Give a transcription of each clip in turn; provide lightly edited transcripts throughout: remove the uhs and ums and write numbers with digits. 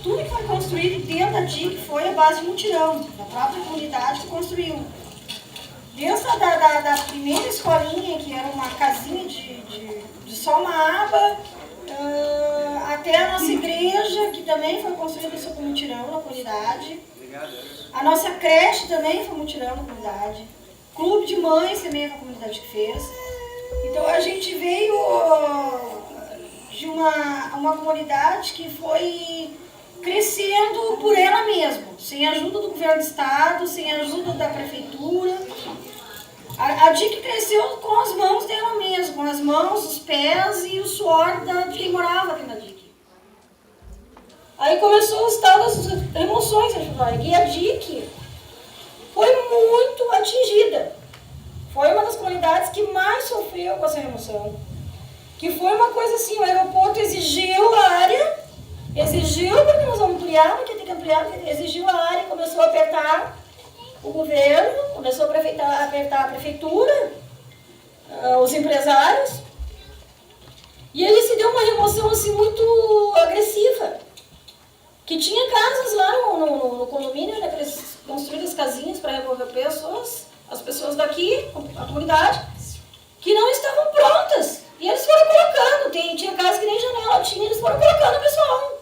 tudo que foi construído dentro da DIC foi a base de mutirão, da própria comunidade que construiu. Desde da primeira escolinha, que era uma casinha de só uma aba, até a nossa igreja, que também foi construída sob mutirão na comunidade. A nossa creche também foi mutirão na comunidade. Clube de mães também foi a comunidade que fez. Então a gente veio de uma comunidade que foi crescendo por ela mesma, sem a ajuda do governo do estado, sem a ajuda da prefeitura. A DIC cresceu com as mãos dela mesma, com as mãos, os pés e o suor de quem morava aqui na DIC. Aí começou o estado das emoções, e a DIC foi muito atingida. Foi uma das comunidades que mais sofreu com essa remoção. Que foi uma coisa assim, o aeroporto exigiu a área, exigiu, porque nós vamos ampliar, porque tem que ampliar, exigiu a área, começou a apertar o governo, começou a apertar a prefeitura, os empresários, e ele se deu uma remoção assim muito agressiva. Que tinha casas lá no condomínio, né, para eles construírem as casinhas para remover pessoas, as pessoas daqui, a comunidade, que não estavam prontas. E eles foram colocando, tinha casas que nem janela tinha, eles foram colocando o pessoal.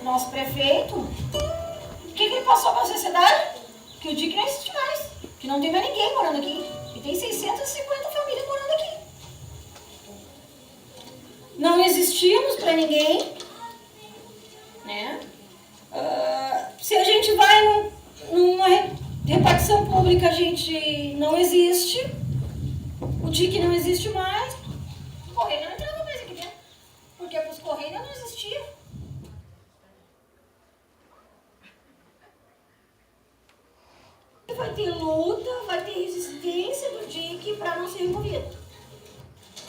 Nosso prefeito, o que ele passou para a sociedade? Que o DIC não existe mais, que não tem mais ninguém morando aqui, que tem 650 famílias morando aqui. Não existimos para ninguém, né? Se a gente vai numa repartição pública, a gente não existe, o DIC não existe mais, o Correio não entrava mais aqui dentro, porque para os Correios não existia. Vai ter luta, vai ter resistência do DIC para não ser removido.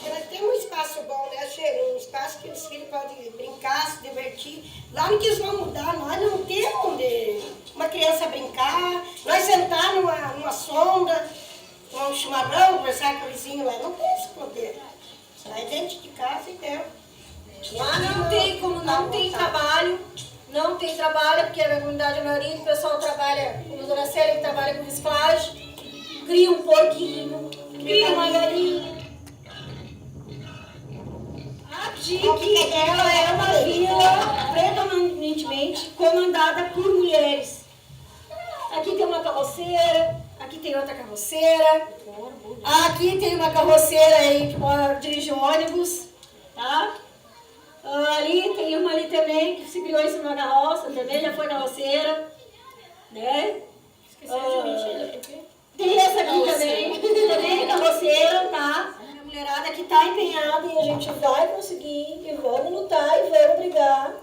Nós temos um espaço bom, né, Cheiro? Um espaço que os filhos podem brincar, se divertir. Lá no que eles vão mudar, nós não temos onde uma criança brincar, nós sentar numa sombra, tomar um chimarrão, conversar com o vizinho lá, não tem esse poder. Sai dentro de casa e deu. Lá não tem, como não tem trabalho. Não tem trabalho, porque na comunidade a maioria do pessoal trabalha, como a dona Célia, que trabalha com reciclagem, cria um porquinho, cria uma galinha. A DIC, ela é uma vila predominantemente comandada por mulheres. Aqui tem uma carroceira, aqui tem outra carroceira, aqui tem uma carroceira aí que dirige ônibus, tá? Ali tem uma ali também, que se criou em cima da carroça, também já foi carroceira, né? Tem essa aqui também é carroceira, tá? A mulherada que tá empenhada e a gente vai conseguir, e vamos lutar e vamos brigar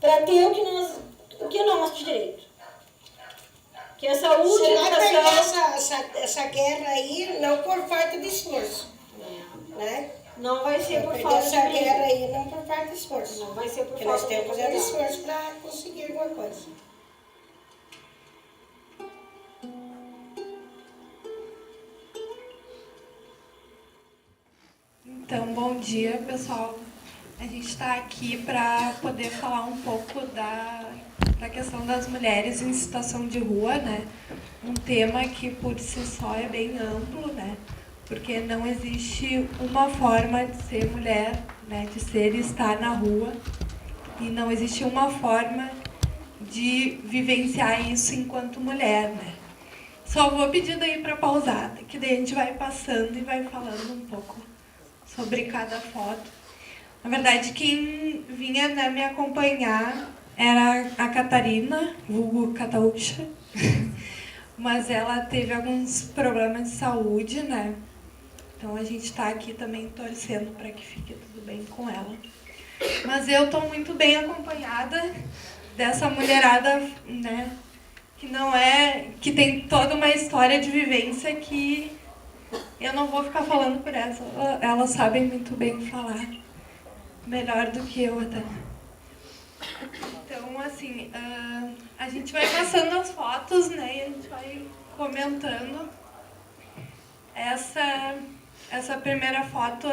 para ter o que é nosso direito. Que é saúde, você educação. vai perder essa guerra aí, não por falta de esforço, né? Não vai ser por perder falta de essa guerra aí, não por falta de esforço. Não vai ser por porque falta nós temos que fazer de esforço para conseguir alguma coisa. Então, bom dia, pessoal. A gente está aqui para poder falar um pouco da questão das mulheres em situação de rua, né? Um tema que, por si só, é bem amplo, né? Porque não existe uma forma de ser mulher, né? De ser e estar na rua. E não existe uma forma de vivenciar isso enquanto mulher, né? Só vou pedir daí para pausar, que daí a gente vai passando e vai falando um pouco sobre cada foto. Na verdade, quem vinha, né, me acompanhar era a Catarina, vulgo Cataúcha, mas ela teve alguns problemas de saúde, né? Então a gente está aqui também torcendo para que fique tudo bem com ela. Mas eu estou muito bem acompanhada dessa mulherada, né? Que tem toda uma história de vivência que eu não vou ficar falando por elas sabem muito bem falar, melhor do que eu até. Então, assim, assim, a gente vai passando as fotos, né, e a gente vai comentando. Essa primeira foto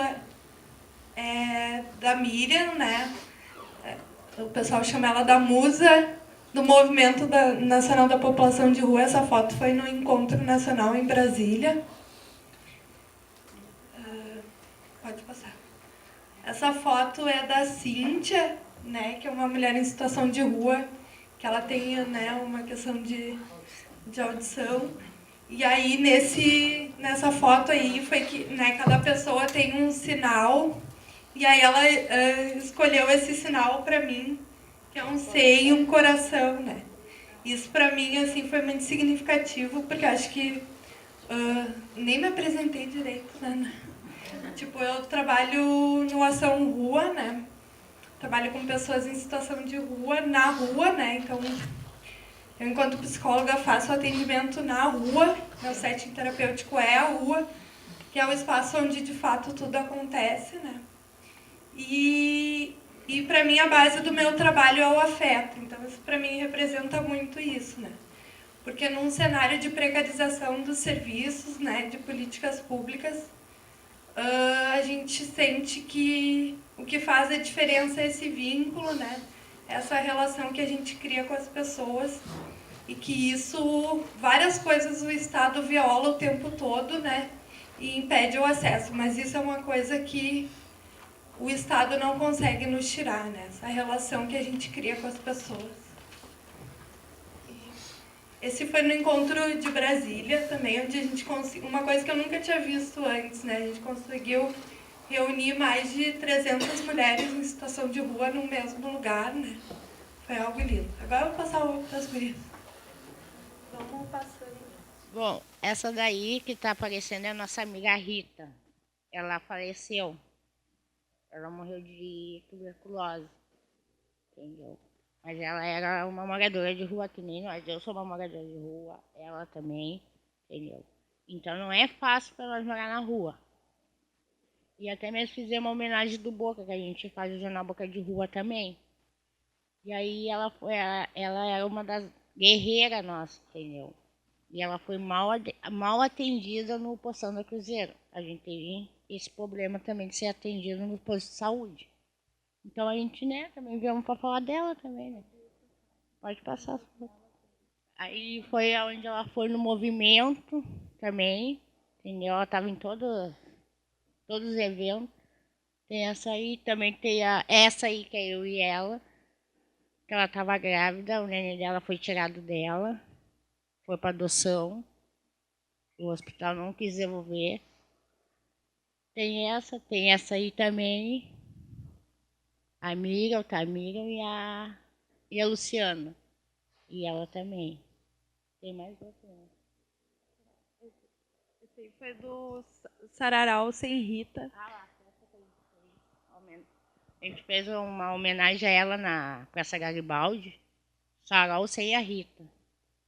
é da Miriam, né? O pessoal chama ela da musa do Movimento Nacional da População de Rua. Essa foto foi no Encontro Nacional em Brasília. Pode passar. Essa foto é da Cíntia, né, que é uma mulher em situação de rua, que ela tem, né, uma questão de audição. E aí, nessa foto aí, foi que, né, cada pessoa tem um sinal, e aí ela escolheu esse sinal para mim, que é um C e um coração, né. Isso para mim, assim, foi muito significativo, porque acho que nem me apresentei direito, né. Tipo, eu trabalho no Ação Rua, né, trabalho com pessoas em situação de rua, na rua, né, então eu, enquanto psicóloga, faço atendimento na rua. Meu setting terapêutico é a rua, que é o espaço onde, de fato, tudo acontece, né? E para mim, a base do meu trabalho é o afeto. Então, isso, para mim, representa muito isso, né? Porque num cenário de precarização dos serviços, né, de políticas públicas, a gente sente que o que faz a diferença é esse vínculo, né? Essa relação que a gente cria com as pessoas, e que isso, várias coisas o Estado viola o tempo todo, né, e impede o acesso, mas isso é uma coisa que o Estado não consegue nos tirar, né, essa relação que a gente cria com as pessoas. Esse foi no Encontro de Brasília também, onde a gente conseguiu, uma coisa que eu nunca tinha visto antes, né, a gente conseguiu reunir mais de 300 mulheres em situação de rua no mesmo lugar, né? Foi algo lindo. Agora eu vou passar para as gurias. Vamos passando. Bom, essa daí que está aparecendo é a nossa amiga Rita. Ela faleceu. Ela morreu de tuberculose. Entendeu? Mas ela era uma moradora de rua que nem nós. Eu sou uma moradora de rua, ela também. Entendeu? Então não é fácil para nós morar na rua. E até mesmo fizemos uma homenagem do Boca, que a gente faz o jornal Boca de Rua também. E aí ela era uma das guerreiras nossas, entendeu? E ela foi mal atendida no postão da Cruzeiro. A gente teve esse problema também de ser atendida no posto de saúde. Então a gente, né, também viemos para falar dela também, né? Pode passar. Aí foi onde ela foi no movimento também, entendeu? Ela estava em todos os eventos. Tem essa aí, também tem essa aí que é eu e ela, que ela estava grávida, o neném dela foi tirado dela, foi para adoção, o hospital não quis devolver. Tem essa aí também, a Miriam, o Tamiriam e a Luciana. E ela também. Tem mais outra, né? Esse aí foi do Sararau Sem Rita. A gente fez uma homenagem a ela na Praça Garibaldi, Sarau Sem a Rita.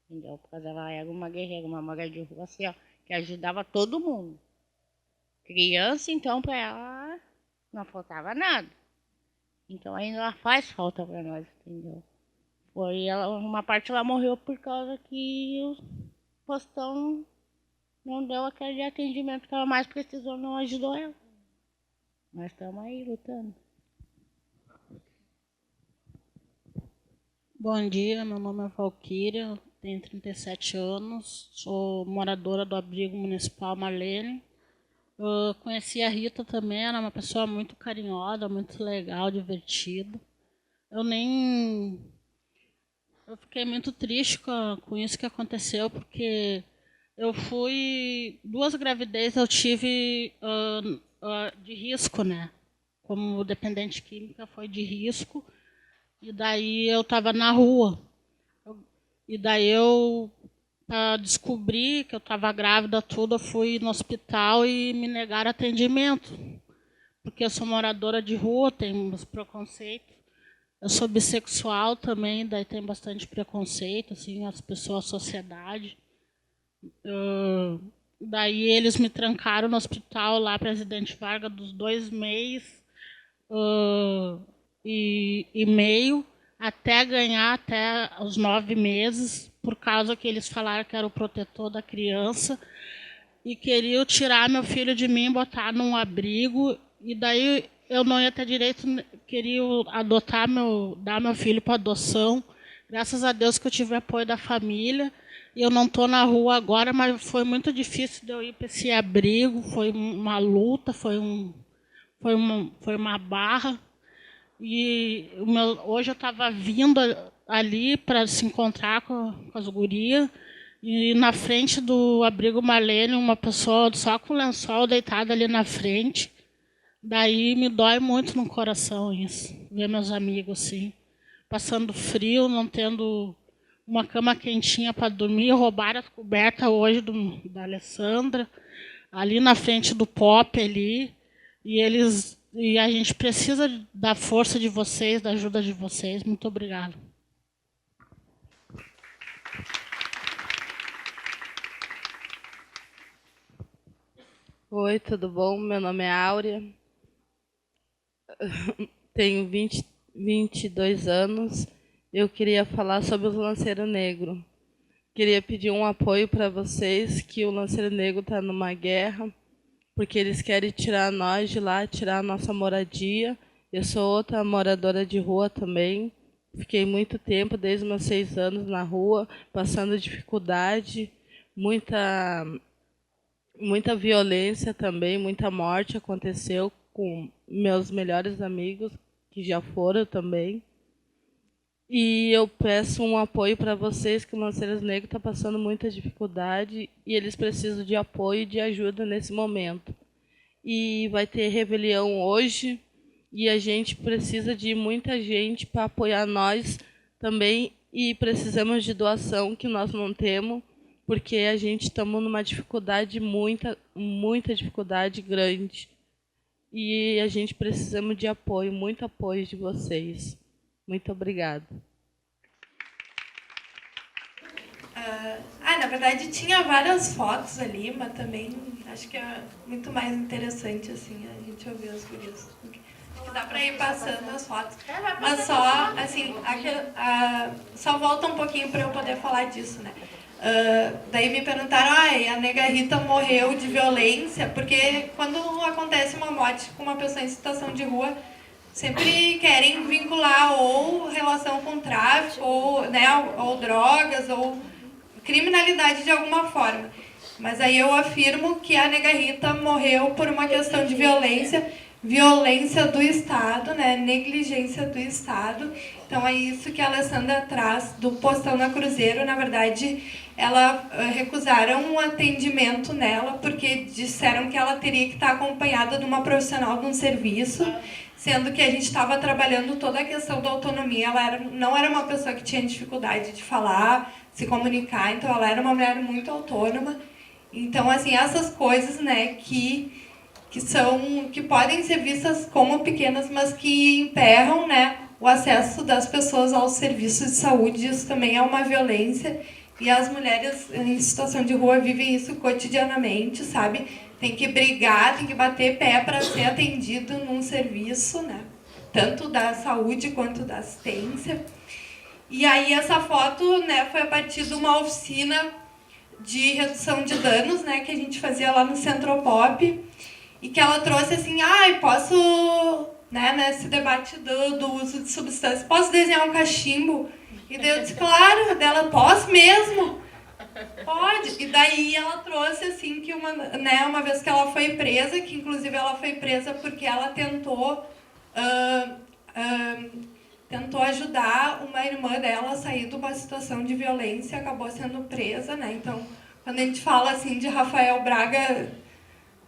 Entendeu? Porque ela era uma guerreira, uma moradora de rua assim, ó, que ajudava todo mundo. Criança, então, para ela não faltava nada. Então ainda ela faz falta para nós, entendeu? Foi ela, uma parte ela morreu por causa que o postão não deu aquele atendimento que ela mais precisou, não ajudou ela. Nós estamos aí lutando. Bom dia, meu nome é Valquíria, tenho 37 anos, sou moradora do abrigo municipal Marlene. Eu conheci a Rita também, era uma pessoa muito carinhosa, muito legal, divertida. Eu fiquei muito triste com isso que aconteceu, porque eu fui... 2 gravidez eu tive de risco, né? Como dependente química foi de risco. E daí eu estava na rua. E daí para descobrir que eu estava grávida, tudo, eu fui no hospital e me negaram atendimento. Porque eu sou moradora de rua, tenho uns preconceitos. Eu sou bissexual também, daí tem bastante preconceito, assim, as pessoas, a sociedade. Daí eles me trancaram no hospital lá, Presidente Vargas, dos 2 meses e meio, até ganhar até os 9 meses, por causa que eles falaram que era o protetor da criança, e queriam tirar meu filho de mim, botar num abrigo, e daí eu não ia ter direito, queriam dar meu filho para adoção. Graças a Deus que eu tive apoio da família, e eu não estou na rua agora, mas foi muito difícil de eu ir para esse abrigo, foi uma luta, foi uma barra. E hoje eu estava vindo ali para se encontrar com as gurias, e na frente do abrigo Marlene, uma pessoa só com lençol deitada ali na frente. Daí me dói muito no coração isso, ver meus amigos assim, passando frio, não tendo uma cama quentinha para dormir. Roubaram a coberta hoje da Alessandra, ali na frente do Pop ali, e a gente precisa da força de vocês, da ajuda de vocês. Muito obrigada. Oi, tudo bom? Meu nome é Áurea. Tenho 22 anos. Eu queria falar sobre o Lanceiro Negro. Queria pedir um apoio para vocês, que o Lanceiro Negro está numa guerra, porque eles querem tirar nós de lá, tirar a nossa moradia. Eu sou outra moradora de rua também. Fiquei muito tempo, desde os meus 6 anos, na rua, passando dificuldade, muita violência também, muita morte aconteceu com meus melhores amigos, que já foram também. E eu peço um apoio para vocês, que o Lanceiros Negros está passando muita dificuldade e eles precisam de apoio e de ajuda nesse momento. E vai ter rebelião hoje e a gente precisa de muita gente para apoiar nós também, e precisamos de doação, que nós não temos, porque a gente estamos numa dificuldade, muita dificuldade grande. E a gente precisamos de apoio, muito apoio de vocês. Muito obrigada. Na verdade tinha várias fotos ali, mas também acho que é muito mais interessante assim a gente ouvir as gurias. Dá para ir passando as fotos. Mas só, assim, só volta um pouquinho para eu poder falar disso, né? Daí me perguntaram, a nega Rita morreu de violência, porque quando acontece uma morte com uma pessoa em situação de rua, sempre querem vincular ou relação com tráfico, ou, né, ou drogas, ou criminalidade de alguma forma. Mas aí eu afirmo que a nega Rita morreu por uma questão de violência do Estado, né, negligência do Estado. Então é isso que a Alessandra traz do Postão na Cruzeiro. Na verdade, ela recusaram um atendimento nela, porque disseram que ela teria que estar acompanhada de uma profissional de um serviço, sendo que a gente estava trabalhando toda a questão da autonomia. Ela não era uma pessoa que tinha dificuldade de falar, se comunicar, então ela era uma mulher muito autônoma. Então, assim, essas coisas, né, que podem ser vistas como pequenas, mas que emperram, né, o acesso das pessoas aos serviços de saúde. Isso também é uma violência, e as mulheres em situação de rua vivem isso cotidianamente, sabe? Tem que brigar, tem que bater pé para ser atendido num serviço, né, tanto da saúde quanto da assistência. E aí essa foto, né, foi a partir de uma oficina de redução de danos, né, que a gente fazia lá no Centropop, e que ela trouxe assim, posso, né, nesse debate do uso de substâncias, posso desenhar um cachimbo? E daí eu disse, claro, dela, posso mesmo? Pode. E daí ela trouxe assim que uma vez que ela foi presa, que inclusive ela foi presa porque ela tentou ajudar uma irmã dela a sair de uma situação de violência, acabou sendo presa, né? Então, quando a gente fala assim de Rafael Braga,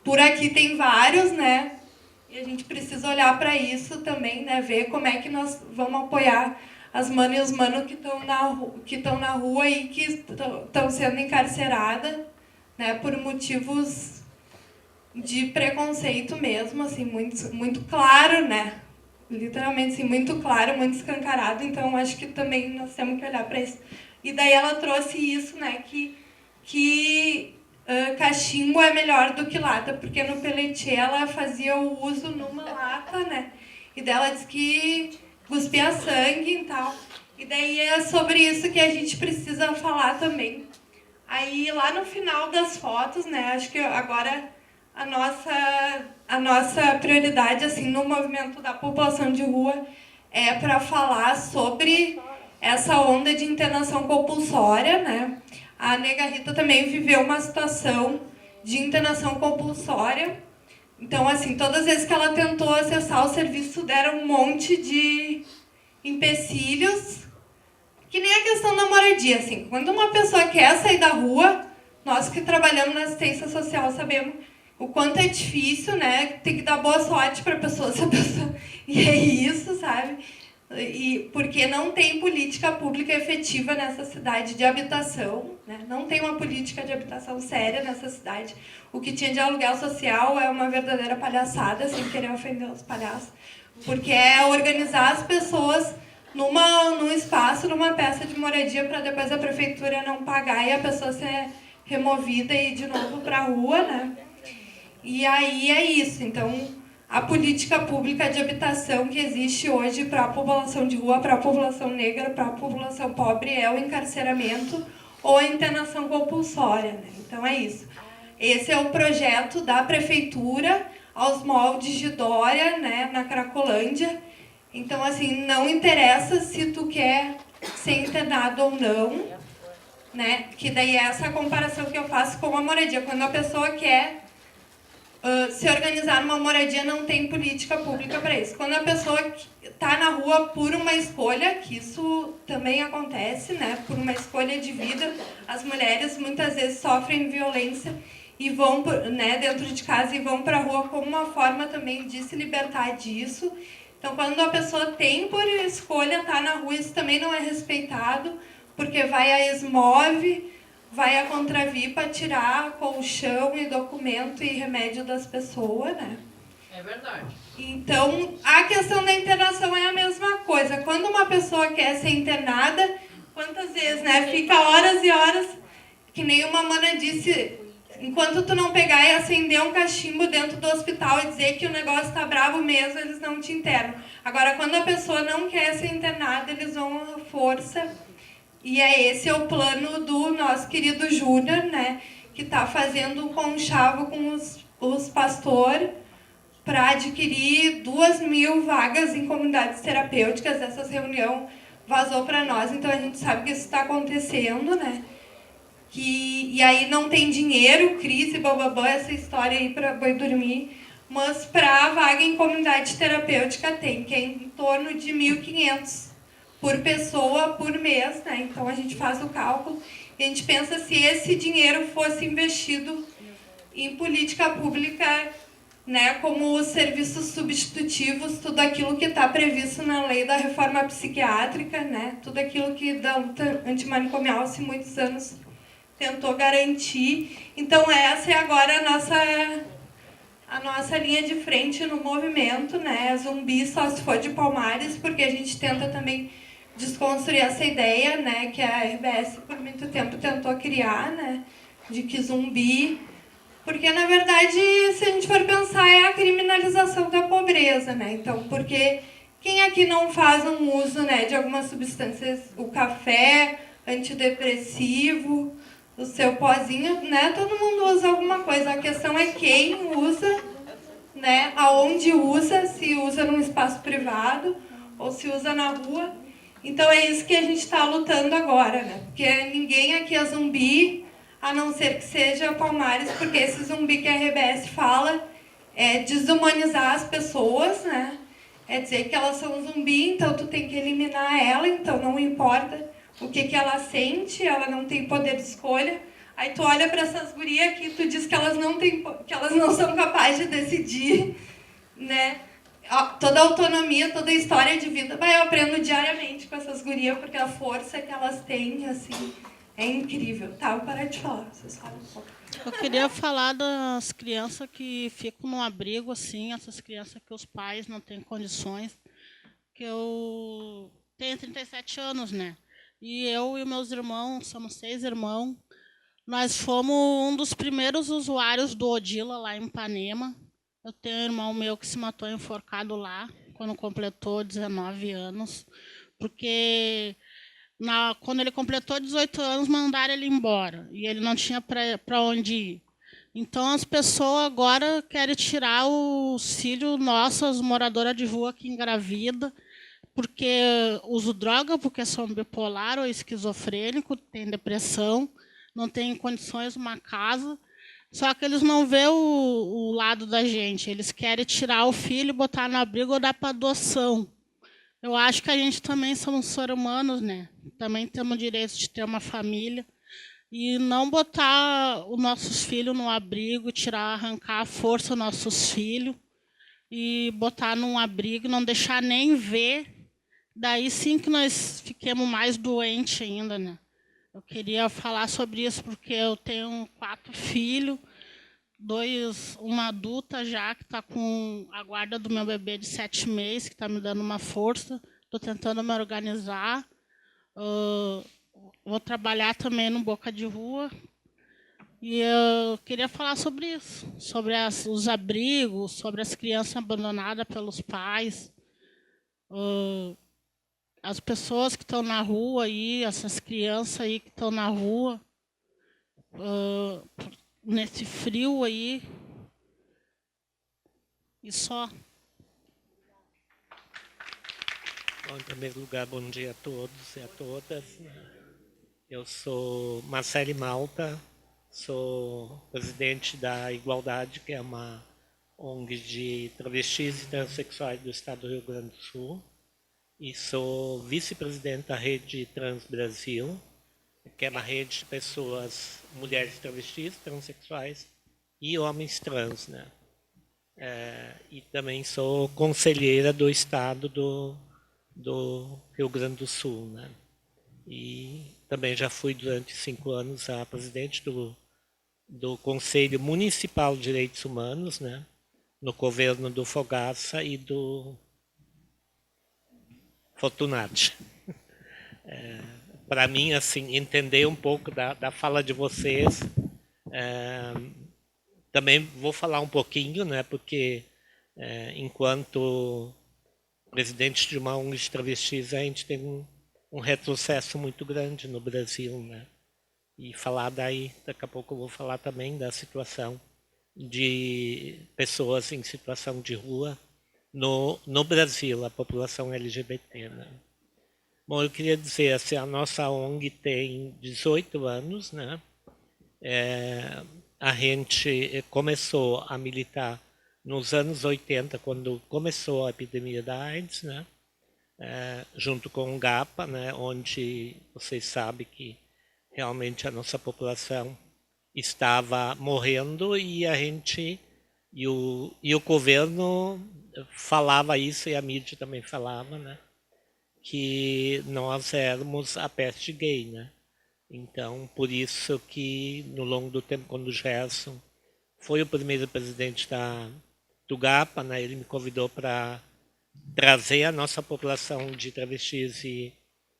por aqui tem vários, né? E a gente precisa olhar para isso também, né? Ver como é que nós vamos apoiar as manas e os manos que estão na rua e que estão sendo encarceradas, né? Por motivos de preconceito mesmo, assim, muito, muito claro, né? Literalmente, assim, muito claro, muito escancarado. Então, acho que também nós temos que olhar para isso. E daí ela trouxe isso, né? Que cachimbo é melhor do que lata, porque no Pelletier ela fazia o uso numa lata, né? E daí ela disse que cuspia sangue e tal. E daí é sobre isso que a gente precisa falar também. Aí lá no final das fotos, né, acho que agora a nossa prioridade assim, no movimento da população de rua é para falar sobre essa onda de internação compulsória, né? A nega Rita também viveu uma situação de internação compulsória. Então, assim, todas as vezes que ela tentou acessar o serviço, deram um monte de empecilhos, que nem a questão da moradia, assim. Quando uma pessoa quer sair da rua, nós que trabalhamos na assistência social sabemos o quanto é difícil, né? Tem que dar boa sorte para a pessoa, se a pessoa... E é isso, sabe? E porque não tem política pública efetiva nessa cidade de habitação, né? Não tem uma política de habitação séria nessa cidade. O que tinha de aluguel social é uma verdadeira palhaçada, sem querer ofender os palhaços, porque é organizar as pessoas num espaço, numa peça de moradia, para depois a prefeitura não pagar e a pessoa ser removida e ir de novo para a rua, né? E aí é isso. Então, a política pública de habitação que existe hoje para a população de rua, para a população negra, para a população pobre é o encarceramento ou a internação compulsória, né? Então é isso. Esse é o projeto da prefeitura aos moldes de Dória, né, na Cracolândia. Então, assim, não interessa se tu quer ser internado ou não, né? Que daí é essa comparação que eu faço com a moradia. Quando a pessoa quer se organizar numa moradia, não tem política pública para isso. Quando a pessoa está na rua por uma escolha, que isso também acontece, né? Por uma escolha de vida, as mulheres muitas vezes sofrem violência e vão, né, dentro de casa e vão para a rua como uma forma também de se libertar disso. Então, quando a pessoa tem por escolha estar na rua, isso também não é respeitado, porque vai a Esmove, vai a Contravir para tirar colchão e documento e remédio das pessoas, né? É verdade. Então, a questão da internação é a mesma coisa. Quando uma pessoa quer ser internada, quantas vezes, né? Fica horas e horas, que nem uma mana disse, enquanto tu não pegar e acender um cachimbo dentro do hospital e dizer que o negócio está bravo mesmo, eles não te internam. Agora, quando a pessoa não quer ser internada, eles vão à força. E esse é o plano do nosso querido Júnior, né, que está fazendo um conchavo com os pastores para adquirir 2.000 vagas em comunidades terapêuticas. Essa reunião vazou para nós, então a gente sabe que isso está acontecendo, né? E aí não tem dinheiro, crise, bababã, essa história aí para boi dormir, mas para a vaga em comunidade terapêutica tem, que é em torno de 1.500 por pessoa por mês, né? Então a gente faz o cálculo e a gente pensa se esse dinheiro fosse investido em política pública, né, como os serviços substitutivos, tudo aquilo que está previsto na lei da reforma psiquiátrica, né? Tudo aquilo que da luta antimanicomial há muitos anos tentou garantir. Então essa é agora a nossa linha de frente no movimento, né? Zumbi só se for de Palmares, porque a gente tenta também desconstruir essa ideia, né, que a RBS por muito tempo tentou criar, né, de que zumbi, porque na verdade, se a gente for pensar, é a criminalização da pobreza, né? Então, porque quem aqui não faz um uso, né, de algumas substâncias, o café, antidepressivo, o seu pozinho, né? Todo mundo usa alguma coisa. A questão é quem usa, né? Aonde usa, se usa num espaço privado ou se usa na rua. Então é isso que a gente está lutando agora, né? Porque ninguém aqui é zumbi, a não ser que seja Palmares, porque esse zumbi que a RBS fala é desumanizar as pessoas, né? É dizer que elas são zumbi, então tu tem que eliminar ela, então não importa o que ela sente, ela não tem poder de escolha. Aí tu olha para essas gurias aqui, tu diz que elas não são capazes de decidir, né? Toda a autonomia, toda a história de vida, eu aprendo diariamente com essas gurias, porque a força que elas têm, assim, é incrível. Tá, vou parar de falar, vocês falam um pouco. Eu queria falar das crianças que ficam no abrigo, assim, essas crianças que os pais não têm condições, que eu tenho 37 anos, né? E eu e meus irmãos, somos 6 irmãos, nós fomos um dos primeiros usuários do Odila lá em Ipanema. Eu tenho um irmão meu que se matou enforcado lá, quando completou 19 anos, porque quando ele completou 18 anos, mandaram ele embora, e ele não tinha para onde ir. Então, as pessoas agora querem tirar os filhos nossos, as moradoras de rua que engravida, porque usam droga, porque são bipolar ou esquizofrênico, tem depressão, não tem condições de uma casa. Só que eles não vê o lado da gente. Eles querem tirar o filho, botar no abrigo ou dar para adoção. Eu acho que a gente também somos seres humanos, né? Também temos o direito de ter uma família. E não botar os nossos filhos no abrigo, arrancar a força dos nossos filhos e botar num abrigo, não deixar nem ver. Daí sim que nós fiquemos mais doentes ainda, né? Eu queria falar sobre isso porque eu tenho 4 filhos, uma adulta já que está com a guarda do meu bebê de 7 meses, que está me dando uma força. Estou tentando me organizar. Vou trabalhar também no Boca de Rua. E eu queria falar sobre isso, sobre os abrigos, sobre as crianças abandonadas pelos pais, as pessoas que estão na rua aí, essas crianças aí que estão na rua, nesse frio aí, e só. Bom, em primeiro lugar, bom dia a todos e a todas. Eu sou Marcele Malta, sou presidente da Igualdade, que é uma ONG de travestis e transexuais do estado do Rio Grande do Sul, e sou vice-presidente da Rede Trans Brasil, que é uma rede de pessoas, mulheres travestis, transexuais e homens trans, né? E também sou conselheira do estado do Rio Grande do Sul, né? E também já fui durante 5 anos a presidente do Conselho Municipal de Direitos Humanos, né? No governo do Fogaça e do Fortunati. Para mim, assim, entender um pouco da fala de vocês, também vou falar um pouquinho, né? Porque enquanto presidente de uma ONG de travestis, a gente tem um retrocesso muito grande no Brasil, né? E falar daí, daqui a pouco eu vou falar também da situação de pessoas em situação de rua no Brasil, a população LGBT, né? Bom, eu queria dizer assim, a nossa ONG tem 18 anos, né? A gente começou a militar nos anos 80, quando começou a epidemia da AIDS, né? Junto com o GAPA, né? Onde vocês sabem que realmente a nossa população estava morrendo e a gente e o governo falava isso e a mídia também falava, né? Que nós éramos a peste gay, né? Então, por isso que no longo do tempo, quando o Gerson foi o primeiro presidente do GAPA, né? Ele me convidou para trazer a nossa população de travestis e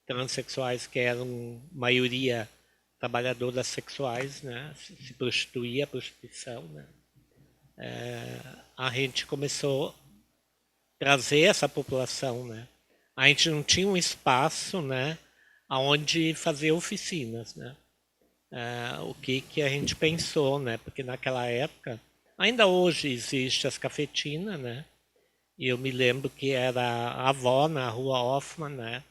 transexuais, que eram maioria trabalhadoras sexuais, né? Se prostituía, a prostituição, né? A gente começou a trazer essa população, né? A gente não tinha um espaço, né? Onde fazer oficinas, né? O que a gente pensou, né? Porque naquela época, ainda hoje existe as cafetinas, né? E eu me lembro que era a avó na Rua Hoffman, né?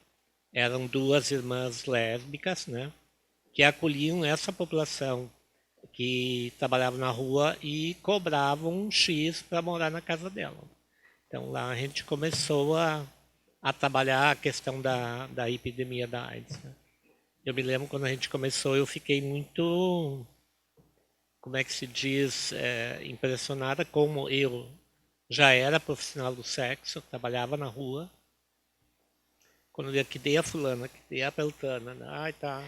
Eram 2 irmãs lésbicas, né? Que acolhiam essa população que trabalhava na rua e cobravam um X para morar na casa dela. Então lá a gente começou a trabalhar a questão da epidemia da AIDS, né? Eu me lembro quando a gente começou, eu fiquei muito, como é que se diz, impressionada como eu já era profissional do sexo, trabalhava na rua. Quando eu que dei a fulana, que dei a peltana, né? Ai, tá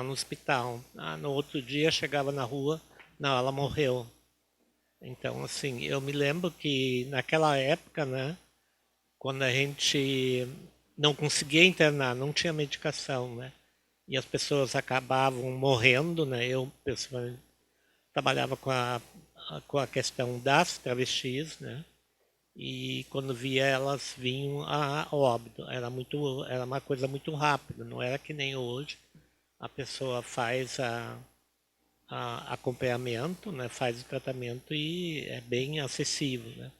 no hospital. No outro dia chegava na rua, não, ela morreu. Então, assim, eu me lembro que naquela época, né, quando a gente não conseguia internar, não tinha medicação, né, e as pessoas acabavam morrendo, né, eu pessoalmente trabalhava com a questão das travestis, né, e quando via elas vinham a óbito. Era uma coisa muito rápida, não era que nem hoje. A pessoa faz acompanhamento, né, faz o tratamento e é bem acessível, né.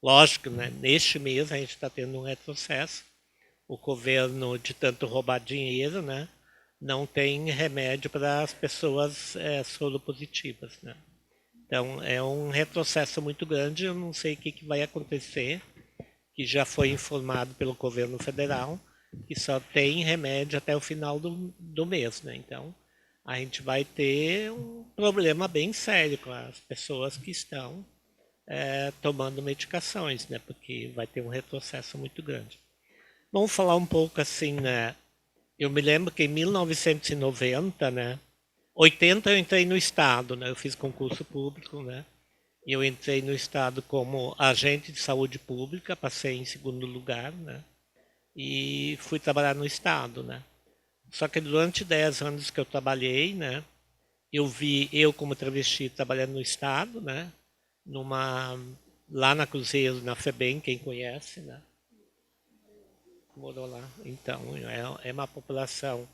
Lógico, né, neste mês a gente está tendo um retrocesso. O governo, de tanto roubar dinheiro, né, não tem remédio para as pessoas soropositivas, né. Então, é um retrocesso muito grande. Eu não sei o que vai acontecer, que já foi informado pelo governo federal, que só tem remédio até o final do mês, né. Então, a gente vai ter um problema bem sério com as pessoas que estão tomando medicações, né, porque vai ter um retrocesso muito grande. Vamos falar um pouco assim, né? Eu me lembro que em 1990, né, 80 eu entrei no Estado, né, eu fiz concurso público, né, e eu entrei no Estado como agente de saúde pública, passei em segundo lugar, né, e fui trabalhar no Estado, né. Só que durante 10 anos que eu trabalhei, né, eu como travesti trabalhando no Estado, né, lá na Cruzeiro, na FEBEM, quem conhece, né, morou lá. Então, é uma população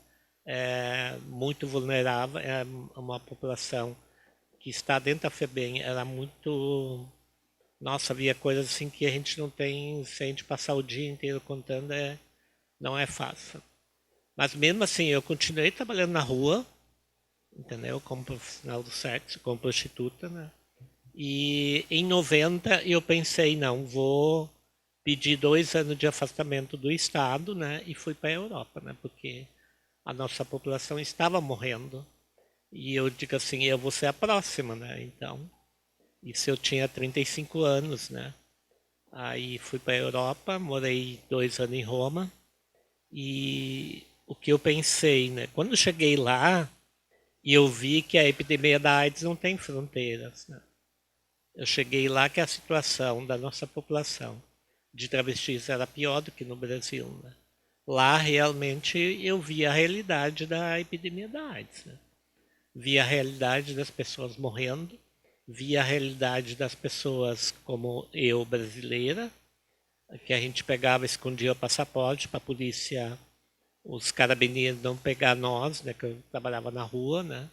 muito vulnerável, é uma população que está dentro da FEBEM, era muito... Nossa, havia coisas assim que a gente não tem, se a gente passar o dia inteiro contando, não é fácil. Mas mesmo assim, eu continuei trabalhando na rua, entendeu? Como profissional do sexo, como prostituta, né? E em 90 eu pensei, não, vou pedir 2 anos de afastamento do Estado, né? E fui para a Europa, né? Porque a nossa população estava morrendo. E eu digo assim, eu vou ser a próxima, né? Então, isso eu tinha 35 anos, né? Aí fui para a Europa, morei 2 anos em Roma. E o que eu pensei, né? Quando eu cheguei lá, e eu vi que a epidemia da AIDS não tem fronteiras, né? Eu cheguei lá que a situação da nossa população de travestis era pior do que no Brasil, né? Lá realmente eu vi a realidade da epidemia da AIDS, né? Vi a realidade das pessoas morrendo, vi a realidade das pessoas como eu, brasileira, que a gente pegava e escondia o passaporte para a polícia, os carabineiros não pegar nós, né, que eu trabalhava na rua, né?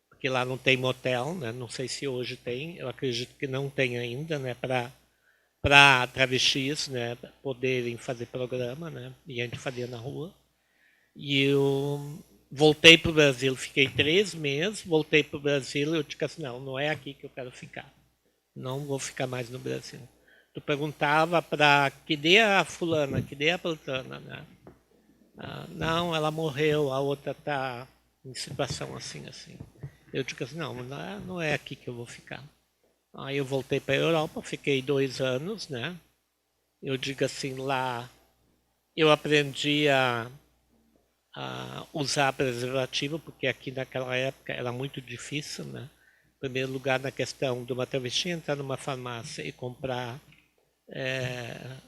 Porque lá não tem motel, né? Não sei se hoje tem, eu acredito que não tem ainda, né, para travestis, né, poderem fazer programa, né, e a gente fazia na rua. E eu voltei para o Brasil, fiquei 3 meses, voltei para o Brasil e eu disse assim, não é aqui que eu quero ficar. Não vou ficar mais no Brasil. Tu perguntava para que dê a fulana, que dê a plantana, né? Não, ela morreu, a outra está em situação assim, assim. Eu digo assim, não é aqui que eu vou ficar. Aí eu voltei para a Europa, fiquei 2 anos, né? Eu digo assim, lá eu aprendi a usar preservativo, porque aqui naquela época era muito difícil, né? Em primeiro lugar, na questão de uma travesti entrar numa farmácia e comprar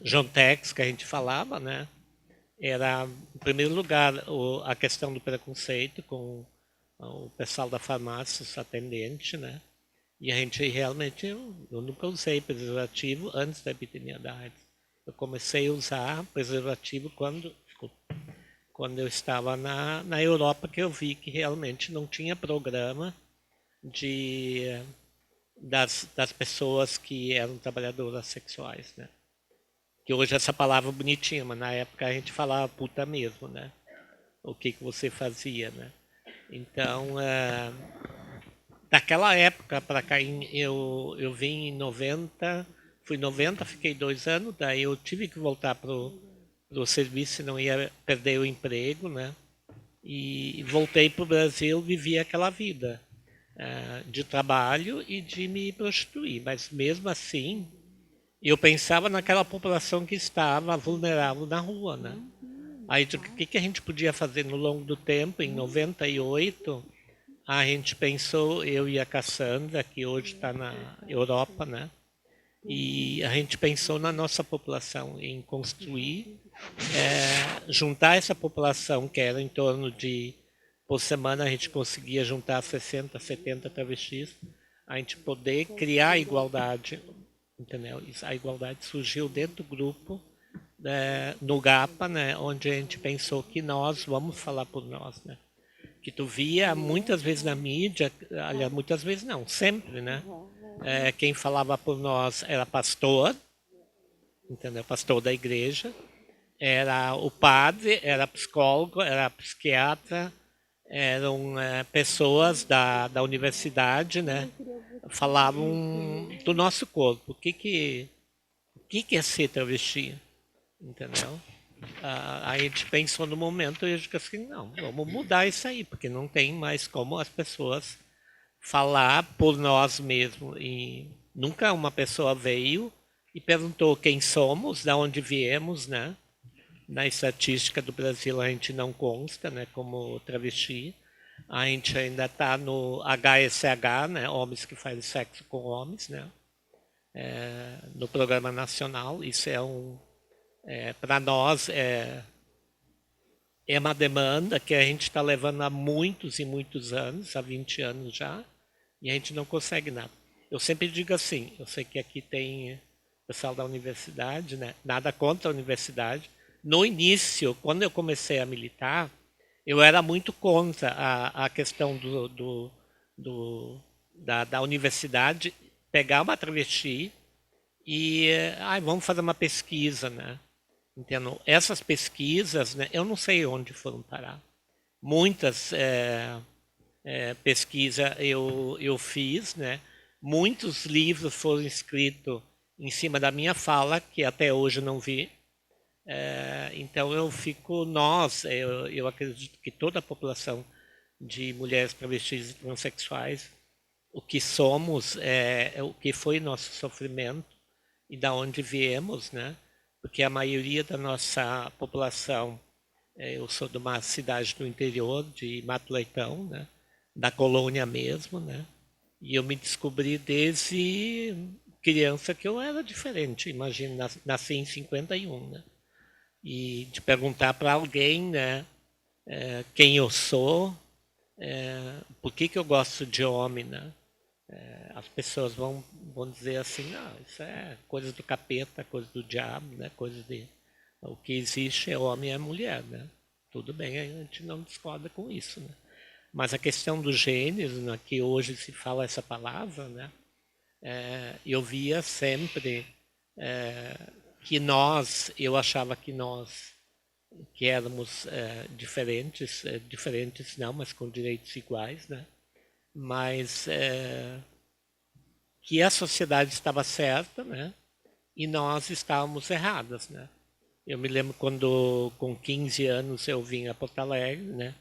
Jontex, que a gente falava, né? Era, em primeiro lugar, a questão do preconceito com o pessoal da farmácia, os atendentes, né? E a gente realmente, eu nunca usei preservativo antes da epidemia da AIDS. Eu comecei a usar preservativo quando eu estava na Europa, que eu vi que realmente não tinha programa das pessoas que eram trabalhadoras sexuais, né? Que hoje essa palavra é bonitinha, mas na época a gente falava puta mesmo, né? O que você fazia, né? Então, daquela época para cá, eu vim em 90, fui em 90, fiquei 2 anos, daí eu tive que voltar pro serviço, senão ia perder o emprego, né? E voltei para o Brasil, vivi aquela vida de trabalho e de me prostituir, mas mesmo assim, eu pensava naquela população que estava vulnerável na rua, né? Aí, o que a gente podia fazer no longo do tempo? Em 98, a gente pensou, eu e a Cassandra, que hoje está na Europa, né? E a gente pensou na nossa população, em construir, juntar essa população, que era em torno de, por semana a gente conseguia juntar 60, 70 travestis, a gente poder criar igualdade entendeu? A igualdade surgiu dentro do grupo, no GAPA, né, onde a gente pensou que nós vamos falar por nós, né? Que tu via muitas vezes na mídia, aliás, muitas vezes não, sempre, né? Quem falava por nós era pastor, entendeu? Pastor da igreja, era o padre, era psicólogo, era psiquiatra, eram pessoas da universidade, né? Falavam do nosso corpo, o que é ser travesti, entendeu? A gente pensou no momento e a gente disse assim, não, vamos mudar isso aí, porque não tem mais como as pessoas falar por nós mesmos. E nunca uma pessoa veio e perguntou quem somos, de onde viemos, né? Na estatística do Brasil a gente não consta, né, como travesti. A gente ainda está no HSH, né, homens que fazem sexo com homens, né, no programa nacional. Isso para nós é uma demanda que a gente está levando há muitos e muitos anos, há 20 anos já, e a gente não consegue nada. Eu sempre digo assim, eu sei que aqui tem pessoal da universidade, né, nada contra a universidade. No início, quando eu comecei a militar, eu era muito contra a questão da universidade pegar uma travesti e vamos fazer uma pesquisa, né? Entendo? Essas pesquisas, né, eu não sei onde foram parar. Muitas pesquisas eu fiz, né? Muitos livros foram escritos em cima da minha fala, que até hoje não vi. Então eu eu acredito que toda a população de mulheres travestis e transexuais, o que somos é o que foi nosso sofrimento e da onde viemos, né? Porque a maioria da nossa população, eu sou de uma cidade do interior, de Mato Leitão, né? Da colônia mesmo, né? E eu me descobri desde criança que eu era diferente. Imagina, nasci em 51, né? E de perguntar para alguém, né, quem eu sou, por que eu gosto de homem, né? As pessoas vão dizer assim, não, isso é coisa do capeta, coisa do diabo, né? O que existe é homem e é mulher, né? Tudo bem, a gente não discorda com isso, né? Mas a questão do gênero, né, que hoje se fala essa palavra, né? Eu via sempre eu achava que nós, que éramos diferentes não, mas com direitos iguais, né? Mas que a sociedade estava certa, né? E nós estávamos erradas, né? Eu me lembro quando, com 15 anos, eu vim a Porto Alegre, né?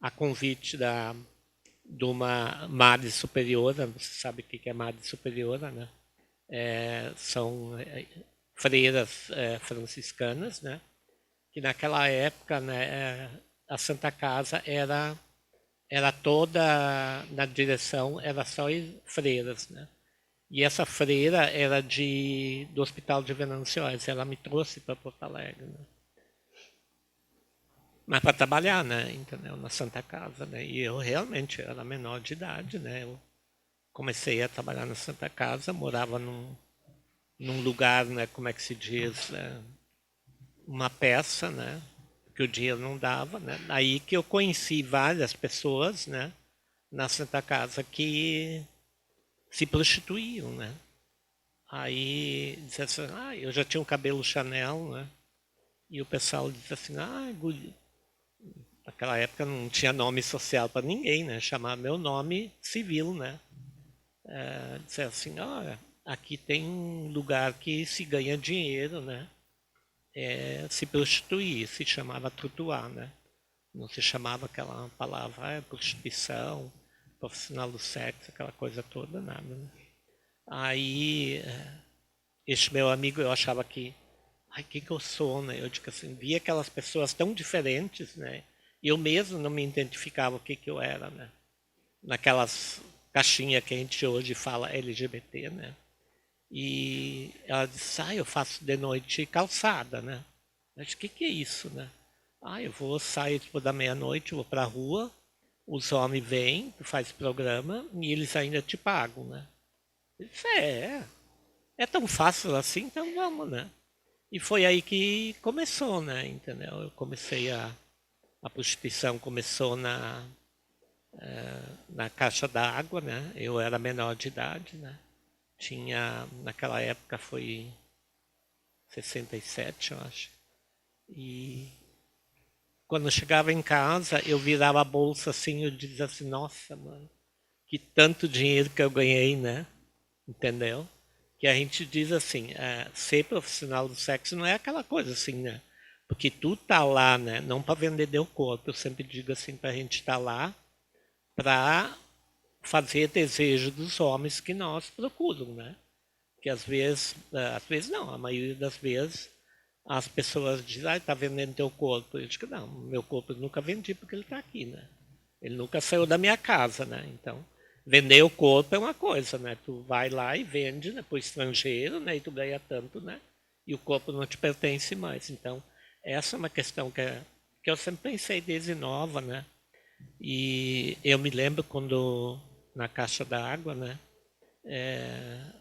A convite de uma madre superiora, você sabe o que é madre superiora, né? São freiras franciscanas, né? Que naquela época, né, a Santa Casa era toda na direção, era só freiras, né? E essa freira era do Hospital de Venâncio Aires, ela me trouxe para Porto Alegre, né? Mas para trabalhar, né, entendeu? Na Santa Casa, né? E eu realmente era menor de idade, né? Eu comecei a trabalhar na Santa Casa, morava num lugar, né, como é que se diz, uma peça, né, que o dinheiro não dava, né? Aí que eu conheci várias pessoas, né, na Santa Casa que se prostituíam, né? Aí dizia assim, eu já tinha um cabelo Chanel, né? E o pessoal dizia assim, naquela época não tinha nome social para ninguém, né? Chamava meu nome civil, né? Dizia assim, olha, aqui tem um lugar que se ganha dinheiro, né? Se prostituir, se chamava trutuar, né? Não se chamava aquela palavra, prostituição, profissional do sexo, aquela coisa toda, nada, né? Aí, este meu amigo, eu achava que, que eu sou, né? Eu digo assim, via aquelas pessoas tão diferentes, né? E eu mesmo não me identificava o que eu era, né? Naquelas caixinhas que a gente hoje fala LGBT, né? E ela disse, eu faço de noite calçada, né? Eu disse, o que é isso, né? Eu vou sair tipo, da meia-noite, vou para a rua, os homens vêm, tu faz programa e eles ainda te pagam, né? Eu disse, é tão fácil assim, então vamos, né? E foi aí que começou, né? Entendeu? Eu comecei a prostituição começou na caixa d'água, né? Eu era menor de idade, né? Tinha, naquela época foi 67, eu acho. E quando eu chegava em casa, eu virava a bolsa assim, eu dizia assim, nossa, mano, que tanto dinheiro que eu ganhei, né? Entendeu? Que a gente diz assim, ser profissional do sexo não é aquela coisa assim, né? Porque tu tá lá, né? Não para vender teu corpo. Eu sempre digo assim, para a gente estar lá para fazer desejo dos homens que nós procuram, né? Que às vezes não, a maioria das vezes as pessoas dizem, está vendendo teu corpo. Eu digo, não, meu corpo eu nunca vendi porque ele está aqui, né? Ele nunca saiu da minha casa, né? Então, vender o corpo é uma coisa, né? Tu vai lá e vende, né, para o estrangeiro, né? E tu ganha tanto, né? E o corpo não te pertence mais. Então, essa é uma questão que eu sempre pensei desde nova, né? E eu me lembro quando, na caixa d'água, né?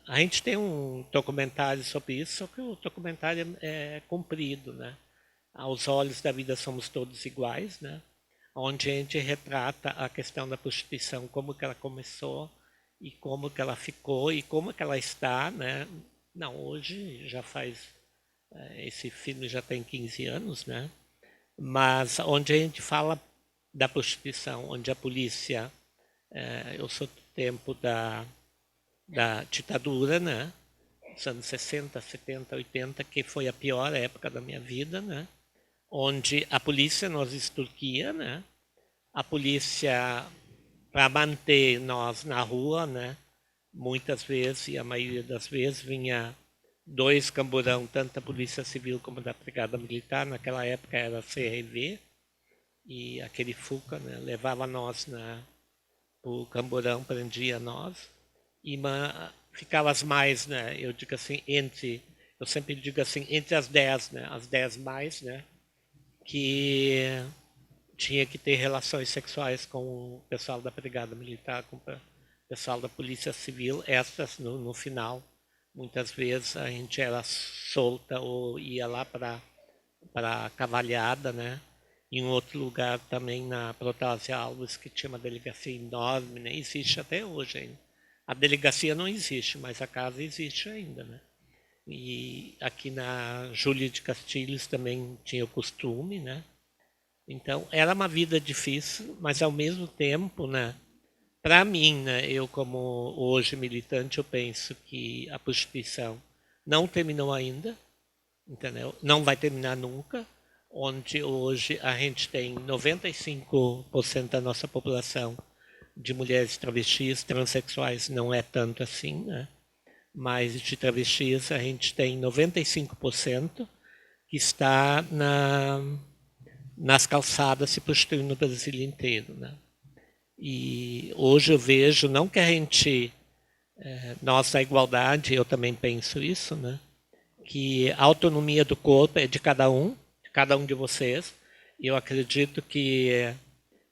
A gente tem um documentário sobre isso, só que o documentário é comprido, né? Aos olhos da vida somos todos iguais, né? Onde a gente retrata a questão da prostituição, como que ela começou e como que ela ficou e como que ela está, né? Não, hoje já faz, esse filme já tem 15 anos, né? Mas onde a gente fala da prostituição, onde a polícia, eu sou do tempo da ditadura, né? Dos anos 60, 70, 80, que foi a pior época da minha vida, né? Onde a polícia nos extorquia, né? A polícia, para manter nós na rua, né? Muitas vezes, e a maioria das vezes, vinha 2 camburão, tanto da Polícia Civil como da Brigada Militar, naquela época era a CRV, e aquele Fuca, né? Levava nós o camburão, prendia nós, e ficava as mais, né? Eu digo assim, eu sempre digo assim, entre as 10, né? As 10 mais, né? Que tinha que ter relações sexuais com o pessoal da Brigada Militar, com o pessoal da Polícia Civil. Essas, no final, muitas vezes a gente era solta ou ia lá para a Cavalhada, né? Em um outro lugar também, na Protásio Alves, que tinha uma delegacia enorme, né? Existe até hoje ainda. A delegacia não existe, mas a casa existe ainda, né? E aqui na Júlia de Castilhos também tinha o costume, né? Então, era uma vida difícil, mas ao mesmo tempo, né? Para mim, né? Eu como hoje militante, eu penso que a prostituição não terminou ainda, entendeu? Não vai terminar nunca, onde hoje a gente tem 95% da nossa população de mulheres travestis, transexuais não é tanto assim, né? Mas de travestis a gente tem 95% que está nas calçadas se prostituindo no Brasil inteiro, né? E hoje eu vejo, não que a gente, nós da igualdade, eu também penso isso, né? Que a autonomia do corpo é de cada um de vocês, e eu acredito que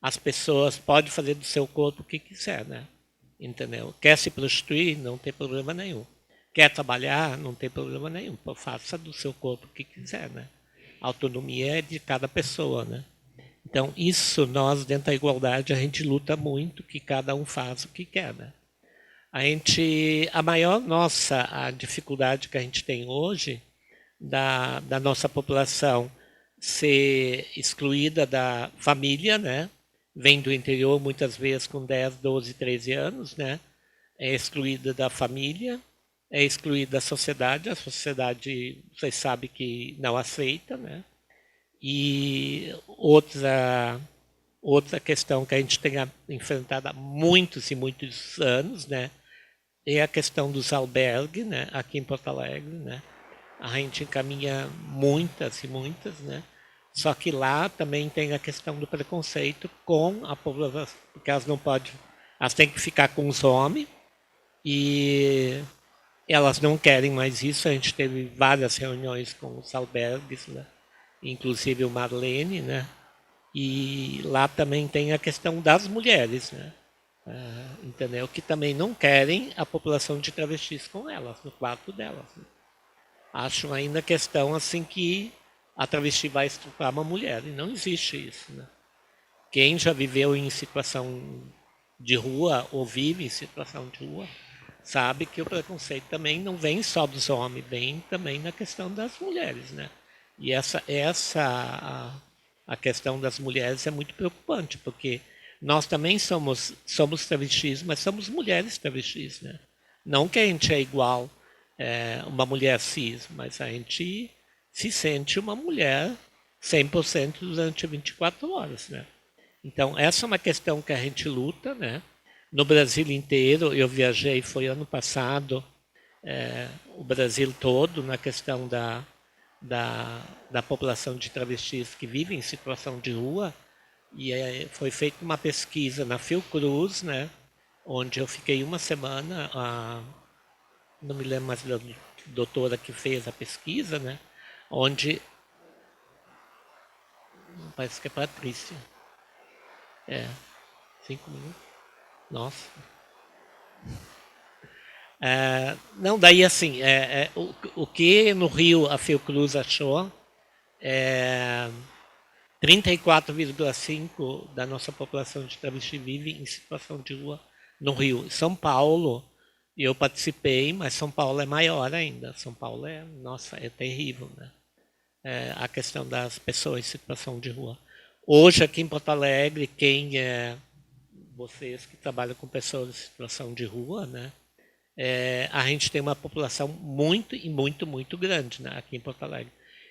as pessoas podem fazer do seu corpo o que quiser, né? Entendeu? Quer se prostituir, não tem problema nenhum. Quer trabalhar, não tem problema nenhum. Faça do seu corpo o que quiser, né? A autonomia é de cada pessoa, né? Então, isso nós, dentro da igualdade, a gente luta muito que cada um faça o que quer, né? A maior a dificuldade que a gente tem hoje da nossa população ser excluída da família, né? Vem do interior muitas vezes com 10, 12, 13 anos, né? É excluída da família, é excluída da sociedade, a sociedade, vocês sabem que não aceita, né? E outra questão que a gente tem enfrentado há muitos e muitos anos, né? É a questão dos albergues, né? Aqui em Porto Alegre, né? A gente encaminha muitas e muitas, né? Só que lá também tem a questão do preconceito com a população, porque elas não podem, elas têm que ficar com os homens e elas não querem mais isso. A gente teve várias reuniões com os albergues, né? Inclusive o Marlene, né? E lá também tem a questão das mulheres, né? entendeu? Que também não querem a população de travestis com elas, no quarto delas. Né? Acham ainda a questão assim que a travesti vai estuprar uma mulher, e não existe isso. Né? Quem já viveu em situação de rua ou vive em situação de rua, sabe que o preconceito também não vem só dos homens, vem também na questão das mulheres. Né? E a questão das mulheres é muito preocupante, porque nós também somos travestis, mas somos mulheres travestis. Né? Não que a gente é igual uma mulher cis, mas a gente se sente uma mulher 100% durante 24 horas. Né? Então, essa é uma questão que a gente luta. Né? No Brasil inteiro, eu viajei, foi ano passado, o Brasil todo, na questão da população de travestis que vive em situação de rua, e foi feita uma pesquisa na Fiocruz, né, onde eu fiquei uma semana, não me lembro mais da doutora que fez a pesquisa, né, onde, parece que é Patrícia, 5 minutos, nossa. Não, daí assim, o que no Rio a Fiocruz achou, 34,5% da nossa população de travesti vive em situação de rua no Rio. São Paulo, eu participei, mas São Paulo é maior ainda. São Paulo é terrível, né? A questão das pessoas em situação de rua. Hoje, aqui em Porto Alegre, vocês que trabalham com pessoas em situação de rua, né? A gente tem uma população muito e muito, muito grande, né, aqui em Porto Alegre.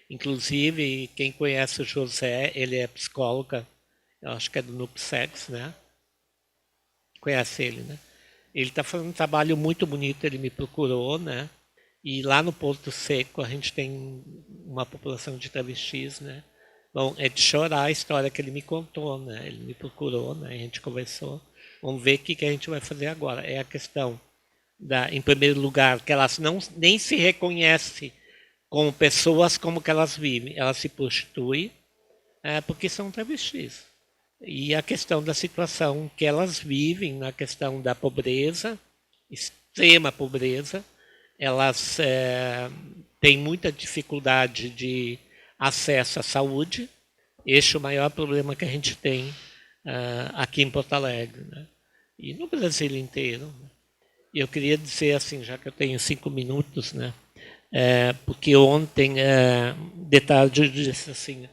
Inclusive, quem conhece o José, ele é psicólogo, eu acho que é do NUPSEX, né? Conhece ele, né? Ele está fazendo um trabalho muito bonito, ele me procurou, né? E lá no Porto Seco a gente tem uma população de travestis, né? Bom, é de chorar a história que ele me contou, né? Ele me procurou, né? A gente conversou. Vamos ver o que a gente vai fazer agora. É a questão em primeiro lugar, que elas nem se reconhecem como pessoas como que elas vivem. Elas se prostituem porque são travestis. E a questão da situação que elas vivem, na questão da pobreza, extrema pobreza, elas têm muita dificuldade de acesso à saúde. Este é o maior problema que a gente tem aqui em Porto Alegre, né? E no Brasil inteiro. Né? E eu queria dizer assim, já que eu tenho 5 minutos, né? Porque ontem, de tarde, eu disse assim,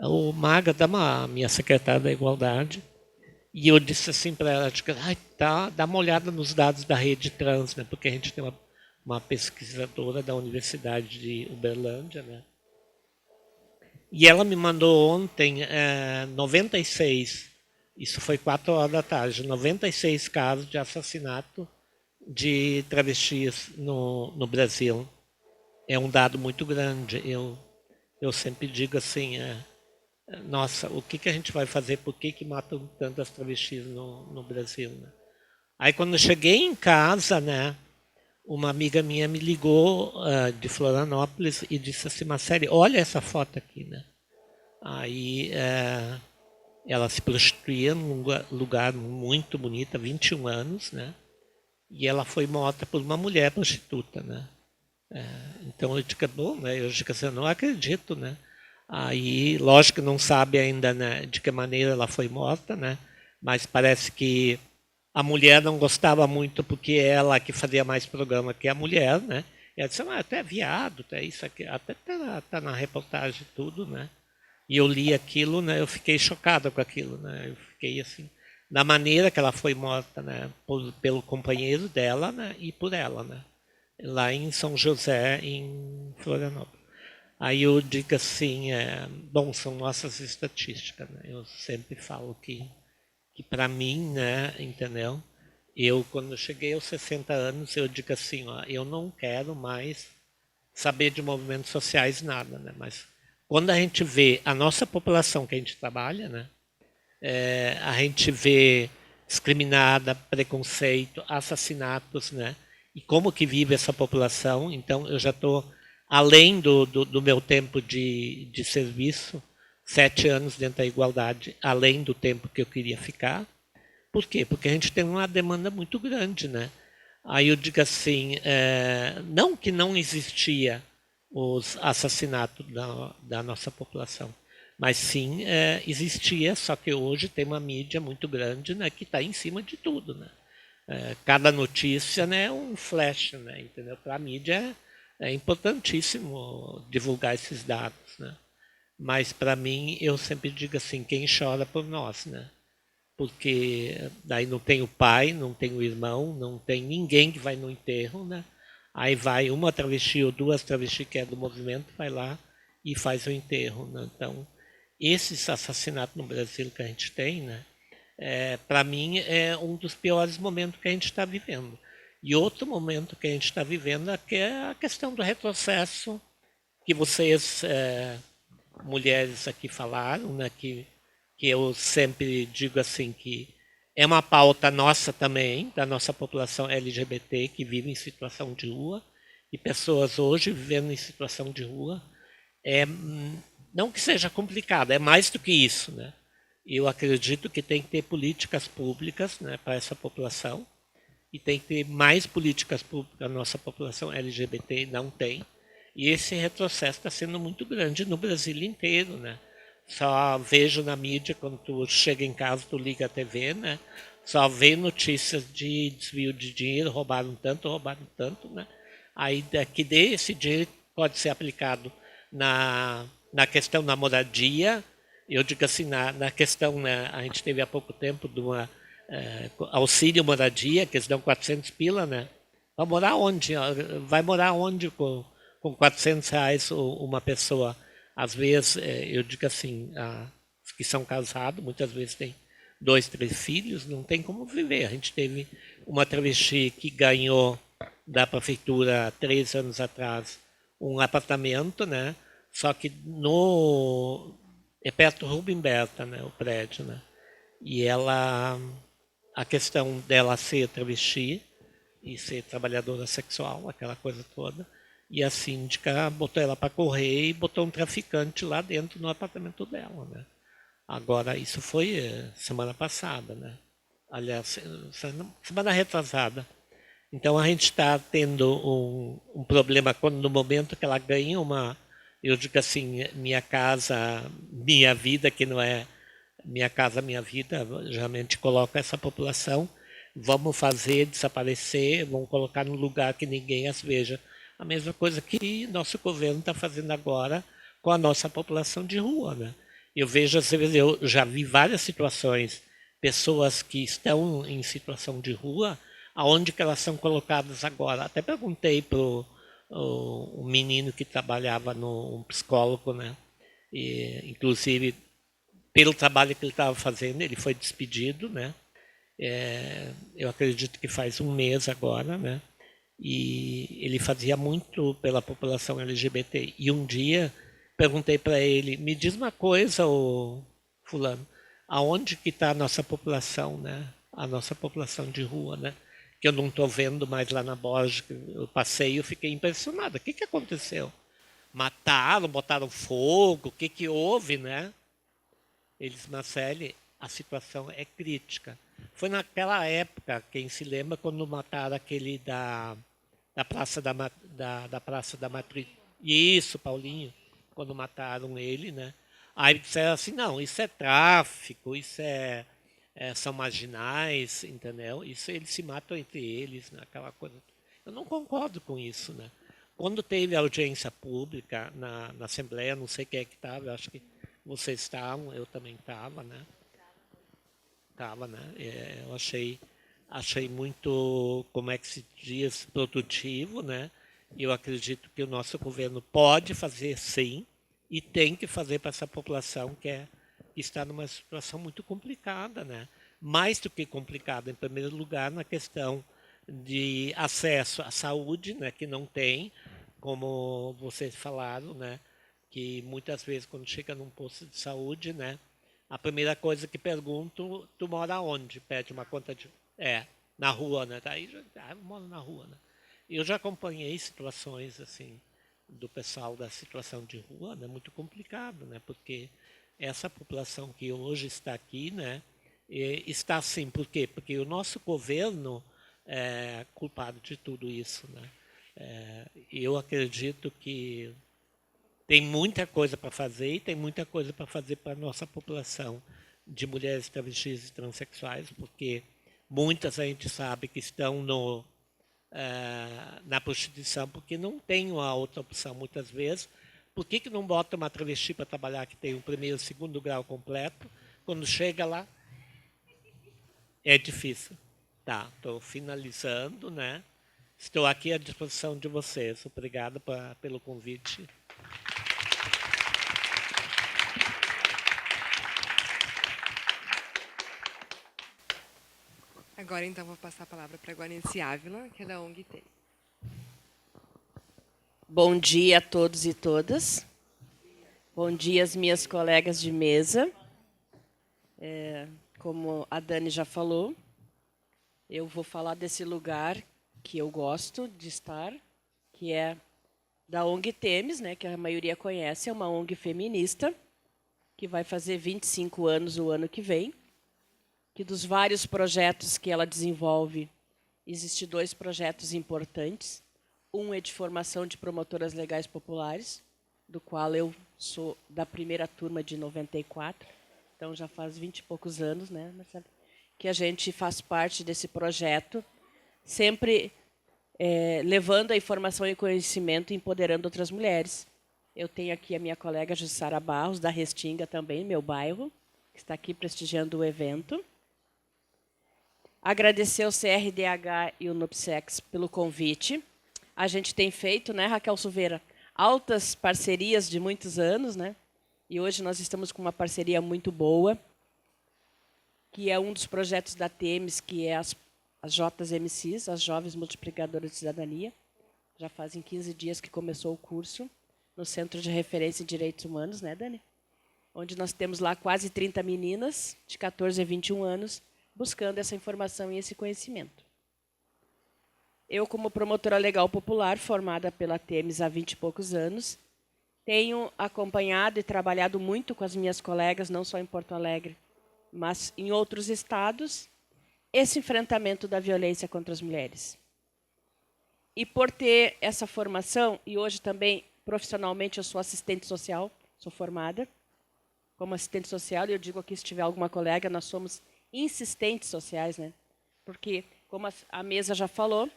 o Maga, minha secretária da Igualdade, e eu disse assim para ela, dá uma olhada nos dados da rede trans, né? Porque a gente tem uma pesquisadora da Universidade de Uberlândia, né? E ela me mandou ontem 96, isso foi 4 horas da tarde, 96 casos de assassinato de travestis no Brasil. É um dado muito grande. Eu sempre digo assim, nossa, o que a gente vai fazer? Por que matam tantas travestis no Brasil? Né? Aí quando eu cheguei em casa, né, uma amiga minha me ligou de Florianópolis e disse assim, Marcele, olha essa foto aqui. Né? Aí ela se prostituía num lugar muito bonito, há 21 anos, né? E ela foi morta por uma mulher prostituta, né? Então eu digo, bom, né? Eu digo assim, eu não acredito, né? Aí, lógico que não sabe ainda, né, de que maneira ela foi morta, né? Mas parece que a mulher não gostava muito porque ela que fazia mais programa que a mulher, né? E ela disse, até é viado, até isso aqui, até tá na reportagem tudo, né? E eu li aquilo, né? Eu fiquei chocada com aquilo, né? Eu fiquei assim, da maneira que ela foi morta, né? Pelo companheiro dela, né? E por ela, né? Lá em São José, em Florianópolis. Aí eu digo assim, bom, são nossas estatísticas, né? Eu sempre falo que para mim, né, entendeu? Quando eu cheguei aos 60 anos, eu digo assim, ó, eu não quero mais saber de movimentos sociais nada, né? Mas quando a gente vê a nossa população que a gente trabalha, né, a gente vê discriminada, preconceito, assassinatos, né? E como que vive essa população, então eu já estou além do meu tempo de serviço, 7 anos dentro da igualdade, além do tempo que eu queria ficar, Por quê? Porque a gente tem uma demanda muito grande, né? Aí eu digo assim, não que não existia os assassinatos da nossa população, mas sim existia, só que hoje tem uma mídia muito grande, né, que está em cima de tudo, né? Cada notícia, né, é um flash, né, entendeu? Para a mídia é importantíssimo divulgar esses dados, né? Mas para mim eu sempre digo assim, quem chora por nós, né? Porque daí não tem o pai, não tem o irmão, não tem ninguém que vai no enterro, né? Aí vai uma travesti ou duas travestis que é do movimento, vai lá e faz o enterro, né? Então, esses assassinatos no Brasil que a gente tem, né? Para mim é um dos piores momentos que a gente está vivendo. E outro momento que a gente está vivendo é a questão do retrocesso que vocês, mulheres aqui falaram, né? Que eu sempre digo assim que é uma pauta nossa também, da nossa população LGBT que vive em situação de rua, e pessoas hoje vivendo em situação de rua. Não que seja complicado, é mais do que isso, né? Eu acredito que tem que ter políticas públicas, né, para essa população, e tem que ter mais políticas públicas. A nossa população LGBT não tem, e esse retrocesso está sendo muito grande no Brasil inteiro, né? Só vejo na mídia, quando tu chega em casa, tu liga a TV, né? Só vê notícias de desvio de dinheiro, roubaram tanto, né? Aí que esse dinheiro pode ser aplicado na questão da moradia. Eu digo assim, na questão, né, a gente teve há pouco tempo de uma auxílio moradia, que eles dão 400 pila, né? Vai morar onde? Vai morar onde com R$ 400 uma pessoa? Às vezes, eu digo assim, os que são casados, muitas vezes têm 2, 3 filhos, não tem como viver. A gente teve uma travesti que ganhou da prefeitura 3 anos atrás um apartamento, né? Só que é perto do Rubem Berta, né? O prédio, né? E a questão dela ser travesti e ser trabalhadora sexual, aquela coisa toda, e a síndica botou ela para correr e botou um traficante lá dentro no apartamento dela, né? Agora, isso foi semana passada, né? Aliás, semana retrasada. Então, a gente está tendo um problema quando, no momento que ela ganha eu digo assim, minha casa, minha vida, que não é minha casa, minha vida, geralmente coloca essa população, vamos fazer desaparecer, vamos colocar num lugar que ninguém as veja. A mesma coisa que nosso governo está fazendo agora com a nossa população de rua, né? Eu vejo, às vezes, eu já vi várias situações, pessoas que estão em situação de rua, aonde que elas são colocadas agora. Até perguntei para o menino que trabalhava um psicólogo, né? E, inclusive, pelo trabalho que ele estava fazendo, ele foi despedido, né? Eu acredito que faz um mês agora, né? E ele fazia muito pela população LGBT. E um dia perguntei para ele, me diz uma coisa, fulano, aonde que está a nossa população, né? A nossa população de rua, né? Que eu não estou vendo mais lá na Borges. Eu passei e eu fiquei impressionado. O que aconteceu? Mataram, botaram fogo? O que houve, né? Eles, Marcele, a situação é crítica. Foi naquela época, quem se lembra, quando mataram aquele da Praça da Praça da Matriz. Isso, Paulinho, quando mataram ele, né? Aí disseram assim, não, isso é tráfico, isso são marginais, entendeu? Isso eles se matam entre eles, né? Aquela coisa. Eu não concordo com isso, né? Quando teve audiência pública na Assembleia, não sei quem é que estava, eu acho que vocês estavam, eu também estava, né? Estava, né? Eu achei muito, como é que se diz, produtivo, né? Eu acredito que o nosso governo pode fazer, sim, e tem que fazer para essa população que está numa situação muito complicada, né? Mais do que complicada, em primeiro lugar, na questão de acesso à saúde, né? Que não tem, como vocês falaram, né? Que muitas vezes, quando chega num posto de saúde, né? A primeira coisa que pergunto, tu mora onde? Pede uma conta de... na rua, né? Daí, eu moro na rua, né? Eu já acompanhei situações, assim, do pessoal da situação de rua, né? Muito complicado, né? Porque essa população que hoje está aqui, né? está assim. Por quê? Porque o nosso governo é culpado de tudo isso, né? Eu acredito que tem muita coisa para fazer e tem muita coisa para fazer para a nossa população de mulheres travestis e transexuais, porque muitas a gente sabe que estão na prostituição porque não tem uma outra opção muitas vezes. Por que não bota uma travesti para trabalhar que tem o primeiro e o segundo grau completo? Quando chega lá, é difícil. Tá, estou finalizando, né? Estou aqui à disposição de vocês. Obrigado pelo convite. Agora, então, vou passar a palavra para a Guaranice Ávila, que é da ONG Tem. Bom dia a todos e todas. Bom dia às minhas colegas de mesa. Como a Dani já falou, eu vou falar desse lugar que eu gosto de estar, que é da ONG Temes, né, que a maioria conhece, é uma ONG feminista, que vai fazer 25 anos o ano que vem, que dos vários projetos que ela desenvolve, existem 2 projetos importantes. Um é de formação de promotoras legais populares, do qual eu sou da primeira turma de 94, então já faz 20 e poucos anos, né, Marcelo, que a gente faz parte desse projeto, sempre levando a informação e conhecimento e empoderando outras mulheres. Eu tenho aqui a minha colega Jussara Barros, da Restinga também, meu bairro, que está aqui prestigiando o evento. Agradecer ao CRDH e o NUPSEX pelo convite. A gente tem feito, né, Raquel Silveira, altas parcerias de muitos anos, né? E hoje nós estamos com uma parceria muito boa, que é um dos projetos da Temes, que é as JMCs, as Jovens Multiplicadoras de Cidadania. Já fazem 15 dias que começou o curso no Centro de Referência em Direitos Humanos, né, Dani? Onde nós temos lá quase 30 meninas de 14 a 21 anos buscando essa informação e esse conhecimento. Eu, como promotora legal popular, formada pela Temes há 20 e poucos anos, tenho acompanhado e trabalhado muito com as minhas colegas, não só em Porto Alegre, mas em outros estados, esse enfrentamento da violência contra as mulheres. E por ter essa formação, e hoje também, profissionalmente, eu sou assistente social, sou formada como assistente social, e eu digo aqui, se tiver alguma colega, nós somos insistentes sociais, né? Porque, como a mesa já falou,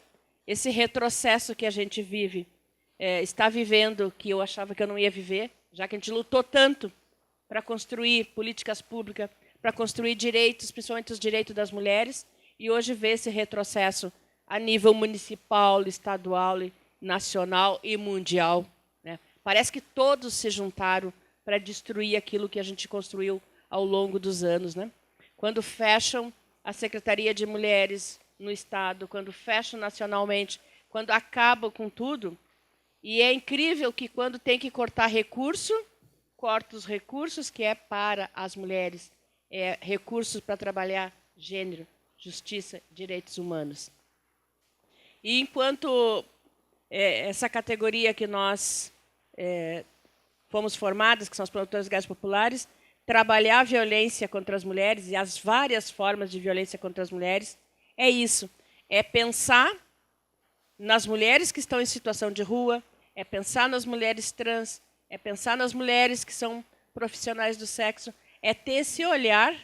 esse retrocesso que a gente vive, está vivendo, que eu achava que eu não ia viver, já que a gente lutou tanto para construir políticas públicas, para construir direitos, principalmente os direitos das mulheres, e hoje vê esse retrocesso a nível municipal, estadual, nacional e mundial, né? Parece que todos se juntaram para destruir aquilo que a gente construiu ao longo dos anos, né? Quando fecham a Secretaria de Mulheres no Estado, quando fecham nacionalmente, quando acabam com tudo. E é incrível que quando tem que cortar recurso, corta os recursos que é para as mulheres, recursos para trabalhar gênero, justiça, direitos humanos. E enquanto essa categoria que nós fomos formadas, que são as promotoras legais populares, trabalhar a violência contra as mulheres e as várias formas de violência contra as mulheres, é isso. É pensar nas mulheres que estão em situação de rua, é pensar nas mulheres trans, é pensar nas mulheres que são profissionais do sexo, é ter esse olhar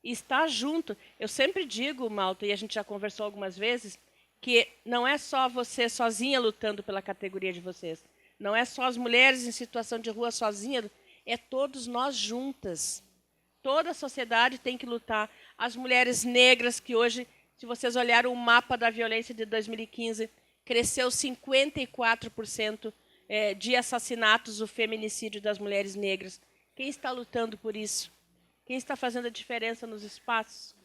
e estar junto. Eu sempre digo, Malta, e a gente já conversou algumas vezes, que não é só você sozinha lutando pela categoria de vocês, não é só as mulheres em situação de rua sozinha, é todos nós juntas. Toda a sociedade tem que lutar. As mulheres negras, que hoje, se vocês olharem o mapa da violência de 2015, cresceu 54% de assassinatos, o feminicídio das mulheres negras. Quem está lutando por isso? Quem está fazendo a diferença nos espaços?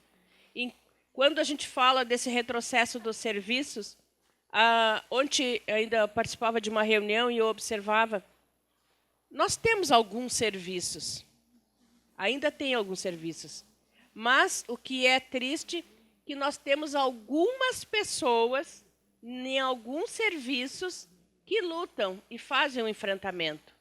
E quando a gente fala desse retrocesso dos serviços, ontem ainda participava de uma reunião e eu observava, nós temos alguns serviços, ainda tem alguns serviços, mas o que é triste é que nós temos algumas pessoas em alguns serviços que lutam e fazem um enfrentamento.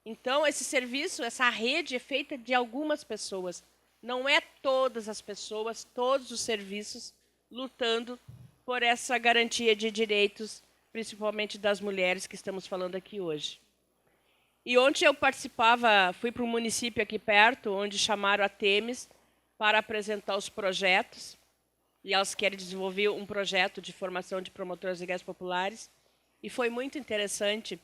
Então, esse serviço, essa rede é feita de algumas pessoas. não é todas as pessoas, todos os serviços lutando por essa garantia de direitos, principalmente das mulheres que estamos falando aqui hoje. E ontem eu fui para um município aqui perto, onde chamaram a Temes para apresentar os projetos, e elas querem desenvolver um projeto de formação de promotoras legais populares, e foi muito interessante,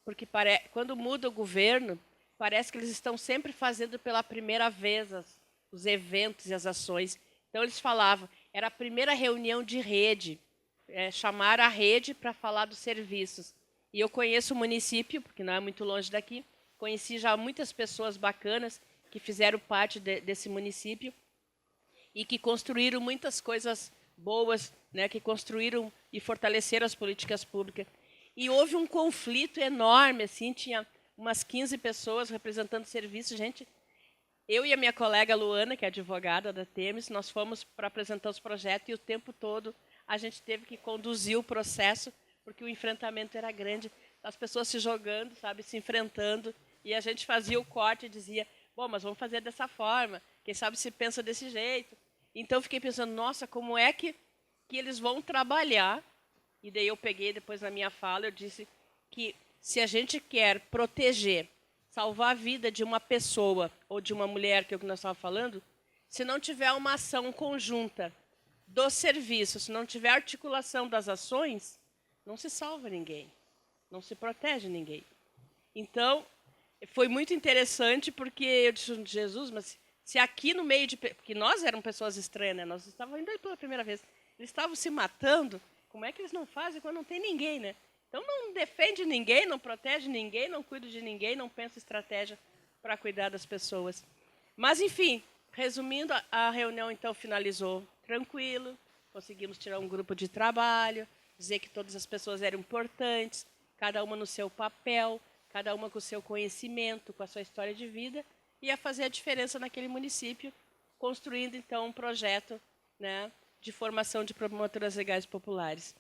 porque quando muda o governo, parece que eles estão sempre fazendo pela primeira vez os eventos e as ações. Então, eles falavam, era a primeira reunião de rede, chamaram a rede para falar dos serviços. E eu conheço o município, porque não é muito longe daqui, conheci já muitas pessoas bacanas que fizeram parte desse município e que construíram muitas coisas boas, né, que construíram e fortaleceram as políticas públicas. E houve um conflito enorme, assim, tinha umas 15 pessoas representando serviços. Gente, eu e a minha colega Luana, que é advogada da Temes, nós fomos para apresentar os projetos e o tempo todo a gente teve que conduzir o processo, porque o enfrentamento era grande, as pessoas se jogando, sabe, se enfrentando, e a gente fazia o corte e dizia, bom, mas vamos fazer dessa forma, quem sabe se pensa desse jeito. Então, fiquei pensando, nossa, como é que eles vão trabalhar? E daí eu peguei, depois na minha fala, eu disse que se a gente quer proteger, salvar a vida de uma pessoa ou de uma mulher, que é o que nós estávamos falando, se não tiver uma ação conjunta dos serviços, se não tiver articulação das ações, não se salva ninguém, não se protege ninguém. Então, foi muito interessante, porque eu disse, Jesus, mas se aqui no meio de... Porque nós éramos pessoas estranhas, né? Nós estávamos indo aí pela primeira vez. Eles estavam se matando, como é que eles não fazem quando não tem ninguém, né? Então, não defende ninguém, não protege ninguém, não cuida de ninguém, não pensa estratégia para cuidar das pessoas. Mas, enfim, resumindo, a reunião, então, finalizou tranquilo, conseguimos tirar um grupo de trabalho, dizer que todas as pessoas eram importantes, cada uma no seu papel, cada uma com o seu conhecimento, com a sua história de vida, ia fazer a diferença naquele município, construindo, então, um projeto, né, de formação de promotoras legais populares.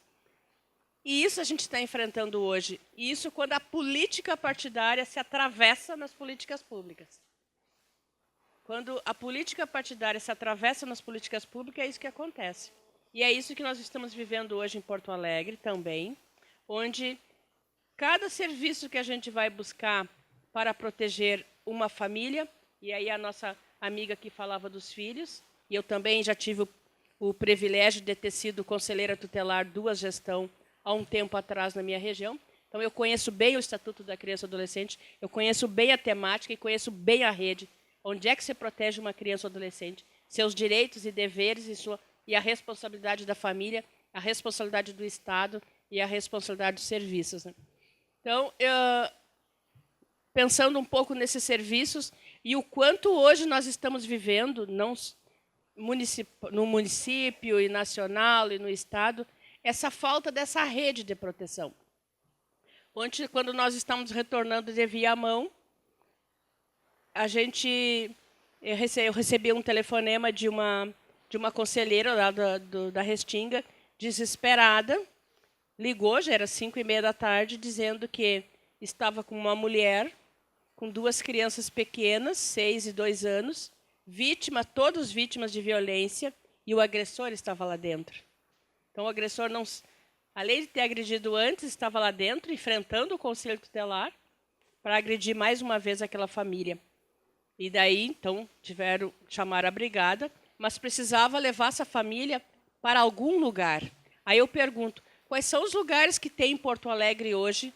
E isso a gente está enfrentando hoje. E isso quando a política partidária se atravessa nas políticas públicas. Quando a política partidária se atravessa nas políticas públicas, é isso que acontece. E é isso que nós estamos vivendo hoje em Porto Alegre também, onde cada serviço que a gente vai buscar para proteger uma família, e aí a nossa amiga que falava dos filhos, e eu também já tive o privilégio de ter sido conselheira tutelar 2 gestões há um tempo atrás na minha região. Então, eu conheço bem o Estatuto da Criança e Adolescente, eu conheço bem a temática e conheço bem a rede. Onde é que se protege uma criança ou adolescente? Seus direitos e deveres e a responsabilidade da família, a responsabilidade do Estado e a responsabilidade dos serviços, né? Então, pensando um pouco nesses serviços e o quanto hoje nós estamos vivendo, no município e nacional e no Estado, essa falta dessa rede de proteção. Ontem, quando nós estamos retornando de Viamão, eu recebi um telefonema de uma conselheira lá da Restinga, desesperada, ligou, já era 5h30 da tarde, dizendo que estava com uma mulher, com 2 crianças pequenas, 6 e 2 anos, todas vítimas de violência, e o agressor estava lá dentro. Então, o agressor, além de ter agredido antes, estava lá dentro, enfrentando o conselho tutelar, para agredir mais uma vez aquela família. E daí, então, chamaram a brigada, mas precisava levar essa família para algum lugar. Aí eu pergunto, quais são os lugares que tem em Porto Alegre hoje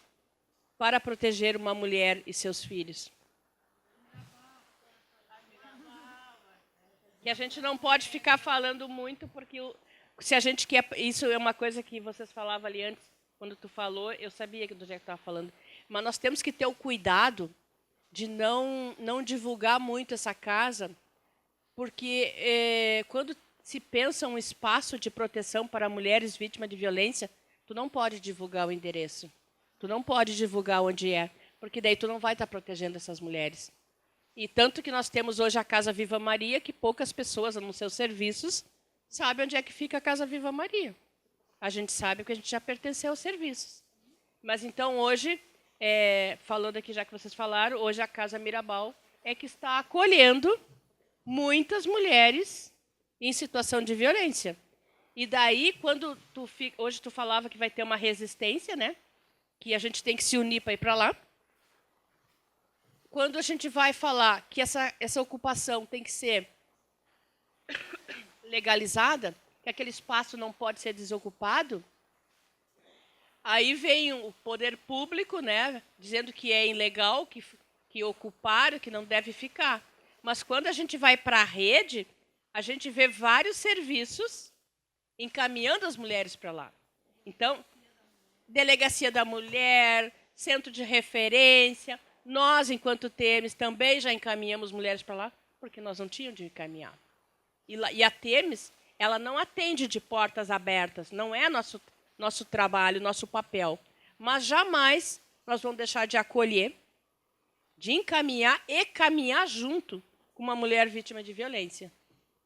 para proteger uma mulher e seus filhos? Que a gente não pode ficar falando muito, porque se a gente quer... Isso é uma coisa que vocês falavam ali antes, quando tu falou, eu sabia do jeito que tu estava falando. Mas nós temos que ter o cuidado de não divulgar muito essa casa, porque quando se pensa um espaço de proteção para mulheres vítimas de violência, tu não pode divulgar o endereço, tu não pode divulgar onde é, porque daí tu não vai estar protegendo essas mulheres. E tanto que nós temos hoje a Casa Viva Maria, que poucas pessoas nos seus serviços sabem onde é que fica a Casa Viva Maria. A gente sabe que a gente já pertenceu aos serviços. Mas então hoje, falando aqui já que vocês falaram, hoje a Casa Mirabal é que está acolhendo muitas mulheres em situação de violência. E daí, quando hoje tu falava que vai ter uma resistência, né? Que a gente tem que se unir para ir para lá. Quando a gente vai falar que essa ocupação tem que ser legalizada, que aquele espaço não pode ser desocupado, aí vem o poder público, né, dizendo que é ilegal, que ocuparam, que não deve ficar. Mas quando a gente vai para a rede, a gente vê vários serviços encaminhando as mulheres para lá. Então, Delegacia da Mulher, Centro de Referência, nós, enquanto TEMES, também já encaminhamos mulheres para lá, porque nós não tínhamos de encaminhar. E a TEMES, ela não atende de portas abertas, não é nosso trabalho, nosso papel. Mas jamais nós vamos deixar de acolher, de encaminhar e caminhar junto com uma mulher vítima de violência.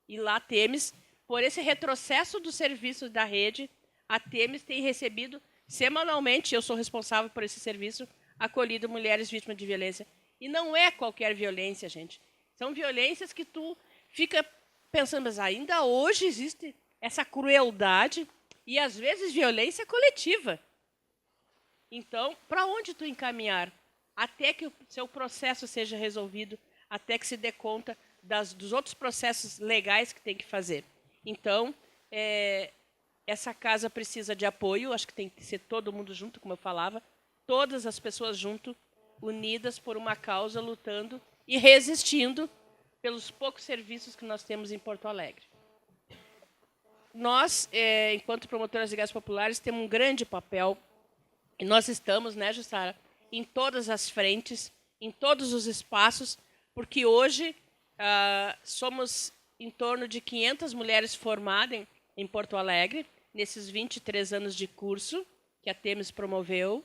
E lá a TEMES, por esse retrocesso dos serviços da rede, a TEMES tem recebido semanalmente, eu sou responsável por esse serviço, acolhido mulheres vítimas de violência. E não é qualquer violência, gente. São violências que tu fica pensando, mas ainda hoje existe essa crueldade e, às vezes, violência coletiva. Então, para onde tu encaminhar? Até que o seu processo seja resolvido, até que se dê conta dos outros processos legais que tem que fazer. Então, essa casa precisa de apoio, acho que tem que ser todo mundo junto, como eu falava, todas as pessoas junto, unidas por uma causa, lutando e resistindo pelos poucos serviços que nós temos em Porto Alegre. Nós, enquanto promotoras legais populares, temos um grande papel, e nós estamos, né, Jussara, em todas as frentes, em todos os espaços, porque hoje somos em torno de 500 mulheres formadas em Porto Alegre, nesses 23 anos de curso que a TEMES promoveu.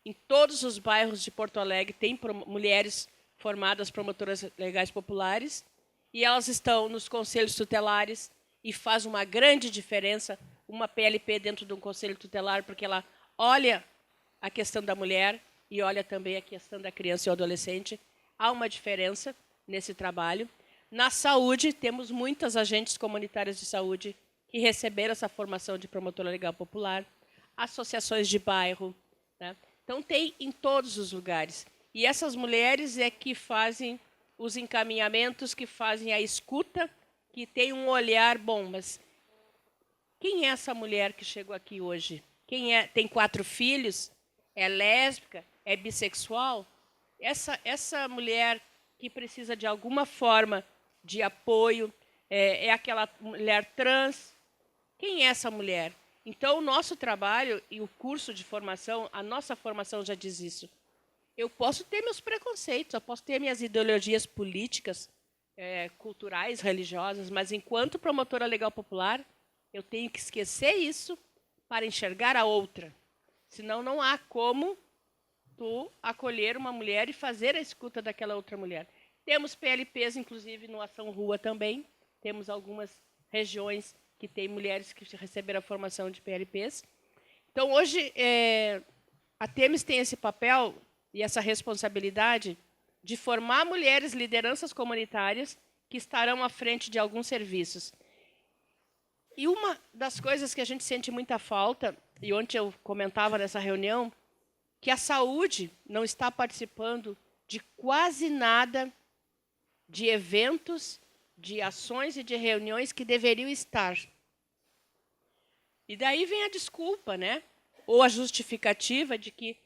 Em todos os bairros de Porto Alegre tem mulheres formadas promotoras legais populares, e elas estão nos conselhos tutelares, e faz uma grande diferença uma PLP dentro de um conselho tutelar, porque ela olha a questão da mulher e olha também a questão da criança e do adolescente. Há uma diferença nesse trabalho. Na saúde, temos muitas agentes comunitárias de saúde que receberam essa formação de promotora legal popular, associações de bairro, né? Então, tem em todos os lugares. E essas mulheres é que fazem os encaminhamentos, que fazem a escuta, que tem um olhar bom. Mas quem é essa mulher que chegou aqui hoje? Tem 4 filhos? É lésbica? É bissexual? Essa mulher que precisa de alguma forma de apoio, é aquela mulher trans? Quem é essa mulher? Então, o nosso trabalho e o curso de formação, a nossa formação já diz isso. Eu posso ter meus preconceitos, eu posso ter minhas ideologias políticas, culturais, religiosas, mas enquanto promotora legal popular, eu tenho que esquecer isso para enxergar a outra. Senão, não há como tu acolher uma mulher e fazer a escuta daquela outra mulher. Temos PLPs, inclusive, no Ação Rua também. Temos algumas regiões que tem mulheres que receberam a formação de PLPs. Então, hoje, a TEMES tem esse papel e essa responsabilidade de formar mulheres lideranças comunitárias que estarão à frente de alguns serviços. E uma das coisas que a gente sente muita falta, e ontem eu comentava nessa reunião, que a saúde não está participando de quase nada de eventos, de ações e de reuniões que deveriam estar. E daí vem a desculpa, né? Ou a justificativa de que,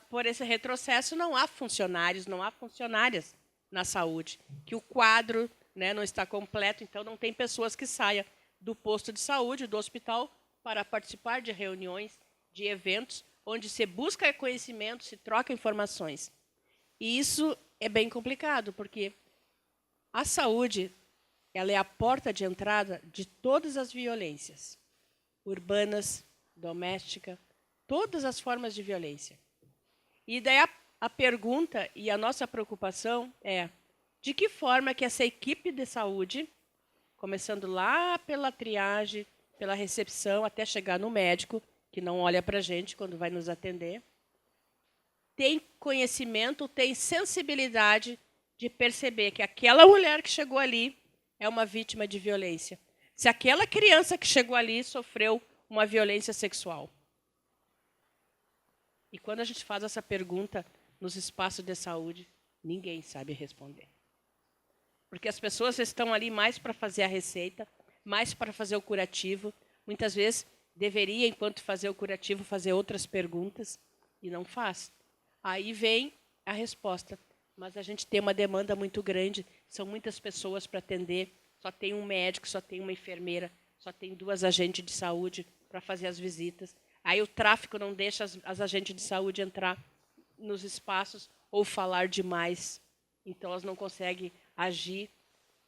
por esse retrocesso, não há funcionários, não há funcionárias na saúde, que o quadro, né, não está completo, então não tem pessoas que saiam do posto de saúde, do hospital, para participar de reuniões, de eventos, onde se busca conhecimento, se troca informações. E isso é bem complicado, porque a saúde, ela é a porta de entrada de todas as violências, urbanas, domésticas, todas as formas de violência. E daí a pergunta e a nossa preocupação é de que forma que essa equipe de saúde, começando lá pela triagem, pela recepção, até chegar no médico, que não olha para a gente quando vai nos atender, tem conhecimento, tem sensibilidade de perceber que aquela mulher que chegou ali é uma vítima de violência. Se aquela criança que chegou ali sofreu uma violência sexual. E quando a gente faz essa pergunta nos espaços de saúde, ninguém sabe responder. Porque as pessoas estão ali mais para fazer a receita, mais para fazer o curativo. Muitas vezes deveria, enquanto fazer o curativo, fazer outras perguntas e não faz. Aí vem a resposta. Mas a gente tem uma demanda muito grande, são muitas pessoas para atender, só tem um médico, só tem uma enfermeira, só tem 2 agentes de saúde para fazer as visitas. Aí o tráfico não deixa as agentes de saúde entrar nos espaços ou falar demais. Então, elas não conseguem agir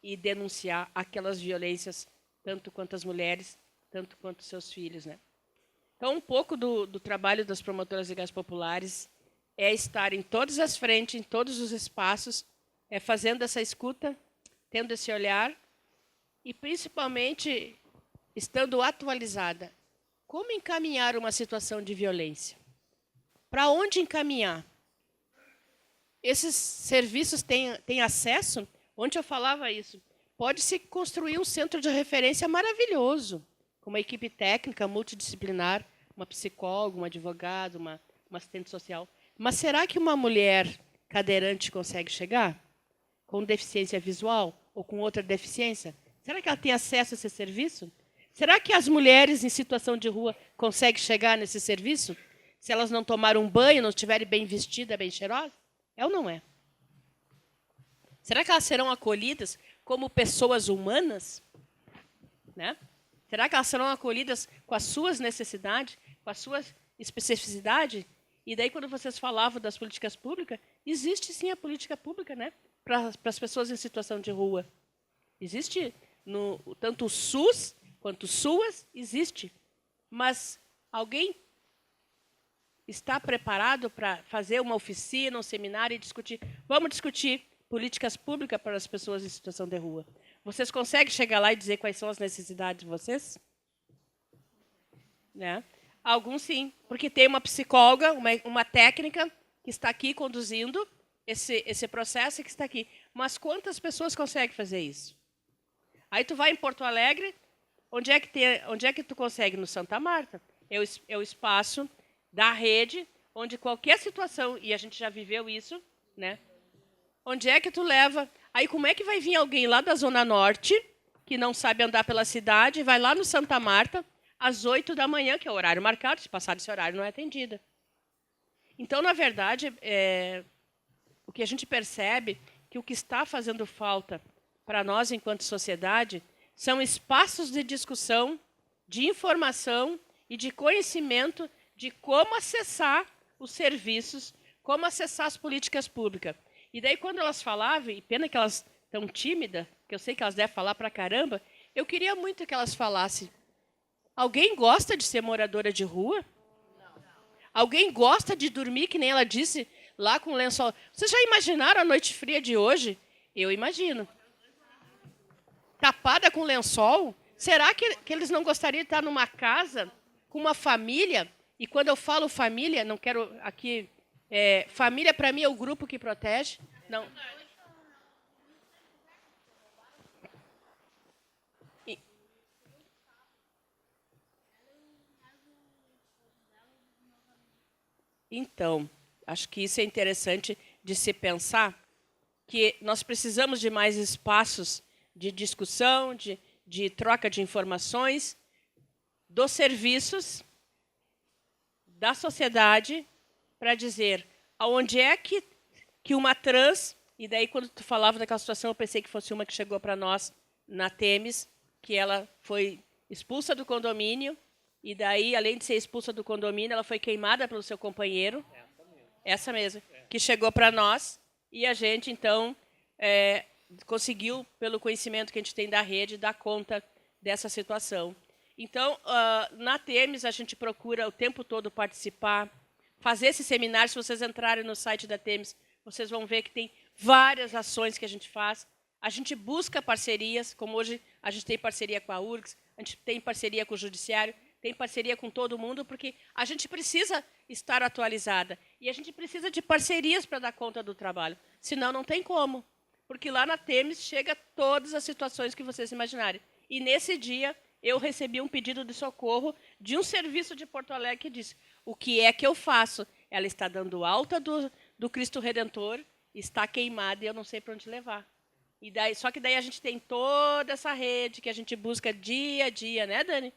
e denunciar aquelas violências, tanto quanto as mulheres, tanto quanto seus filhos, né? Então, um pouco do trabalho das promotoras legais populares é estar em todas as frentes, em todos os espaços, fazendo essa escuta, tendo esse olhar e, principalmente, estando atualizada. Como encaminhar uma situação de violência? Para onde encaminhar? Esses serviços têm acesso? Ontem eu falava isso. Pode-se construir um centro de referência maravilhoso, com uma equipe técnica multidisciplinar, uma psicóloga, um advogado, uma assistente social. Mas será que uma mulher cadeirante consegue chegar? Com deficiência visual ou com outra deficiência? Será que ela tem acesso a esse serviço? Será que as mulheres em situação de rua conseguem chegar nesse serviço? Se elas não tomaram um banho, não estiverem bem vestidas, bem cheirosas? É ou não é? Será que elas serão acolhidas como pessoas humanas? Né? Será que elas serão acolhidas com as suas necessidades, com as suas especificidades? E daí, quando vocês falavam das políticas públicas, existe sim a política pública, né? Para as pessoas em situação de rua. Existe, tanto o SUS quanto o SUAS, existe. Mas alguém está preparado para fazer uma oficina, um seminário e discutir? Vamos discutir políticas públicas para as pessoas em situação de rua. Vocês conseguem chegar lá e dizer quais são as necessidades de vocês? Né? Alguns sim, porque tem uma psicóloga, uma técnica que está aqui conduzindo esse processo e que está aqui. Mas quantas pessoas conseguem fazer isso? Aí tu vai em Porto Alegre, onde é que tu consegue? No Santa Marta. É o espaço da rede, onde qualquer situação, e a gente já viveu isso, né? Onde é que tu leva? Aí como é que vai vir alguém lá da Zona Norte, que não sabe andar pela cidade, vai lá no Santa Marta, às 8 da manhã, que é o horário marcado, se passar desse horário não é atendida. Então, na verdade, o que a gente percebe que o que está fazendo falta para nós, enquanto sociedade, são espaços de discussão, de informação e de conhecimento de como acessar os serviços, como acessar as políticas públicas. E daí, quando elas falavam, e pena que elas estão tímidas, que eu sei que elas devem falar pra caramba, eu queria muito que elas falassem. Alguém gosta de ser moradora de rua? Alguém gosta de dormir, que nem ela disse, lá com lençol? Vocês já imaginaram a noite fria de hoje? Eu imagino. Tapada com lençol? Será que eles não gostariam de estar numa casa com uma família? E quando eu falo família, não quero aqui... família, para mim, é o grupo que protege. Não. Então, acho que isso é interessante de se pensar, que nós precisamos de mais espaços de discussão, de troca de informações, dos serviços, da sociedade, para dizer aonde é que uma trans, e daí quando tu falava daquela situação, eu pensei que fosse uma que chegou para nós na Temes, que ela foi expulsa do condomínio, e daí, além de ser expulsa do condomínio, ela foi queimada pelo seu companheiro, essa mesma, que chegou para nós, e a gente, então, conseguiu, pelo conhecimento que a gente tem da rede, dar conta dessa situação. Então, na Temes, a gente procura o tempo todo participar, fazer esse seminário. Se vocês entrarem no site da Temes, vocês vão ver que tem várias ações que a gente faz. A gente busca parcerias, como hoje a gente tem parceria com a URGS, a gente tem parceria com o Judiciário, tem parceria com todo mundo, porque a gente precisa estar atualizada. E a gente precisa de parcerias para dar conta do trabalho. Senão, não tem como. porque lá na Temes chega todas as situações que vocês imaginarem. E nesse dia eu recebi um pedido de socorro de um serviço de Porto Alegre que disse: o que é que eu faço? Ela está dando alta do Cristo Redentor, está queimada e eu não sei para onde levar. E daí, só que daí a gente tem toda essa rede que a gente busca dia a dia, né, Dani?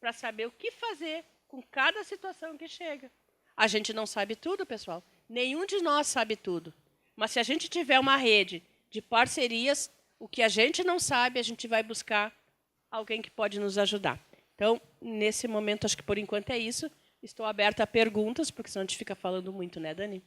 Para saber o que fazer com cada situação que chega. A gente não sabe tudo, pessoal. Nenhum de nós sabe tudo. Mas se a gente tiver uma rede de parcerias, o que a gente não sabe, a gente vai buscar alguém que pode nos ajudar. Então, nesse momento, acho que por enquanto é isso. Estou aberta a perguntas, porque senão a gente fica falando muito, né, Dani?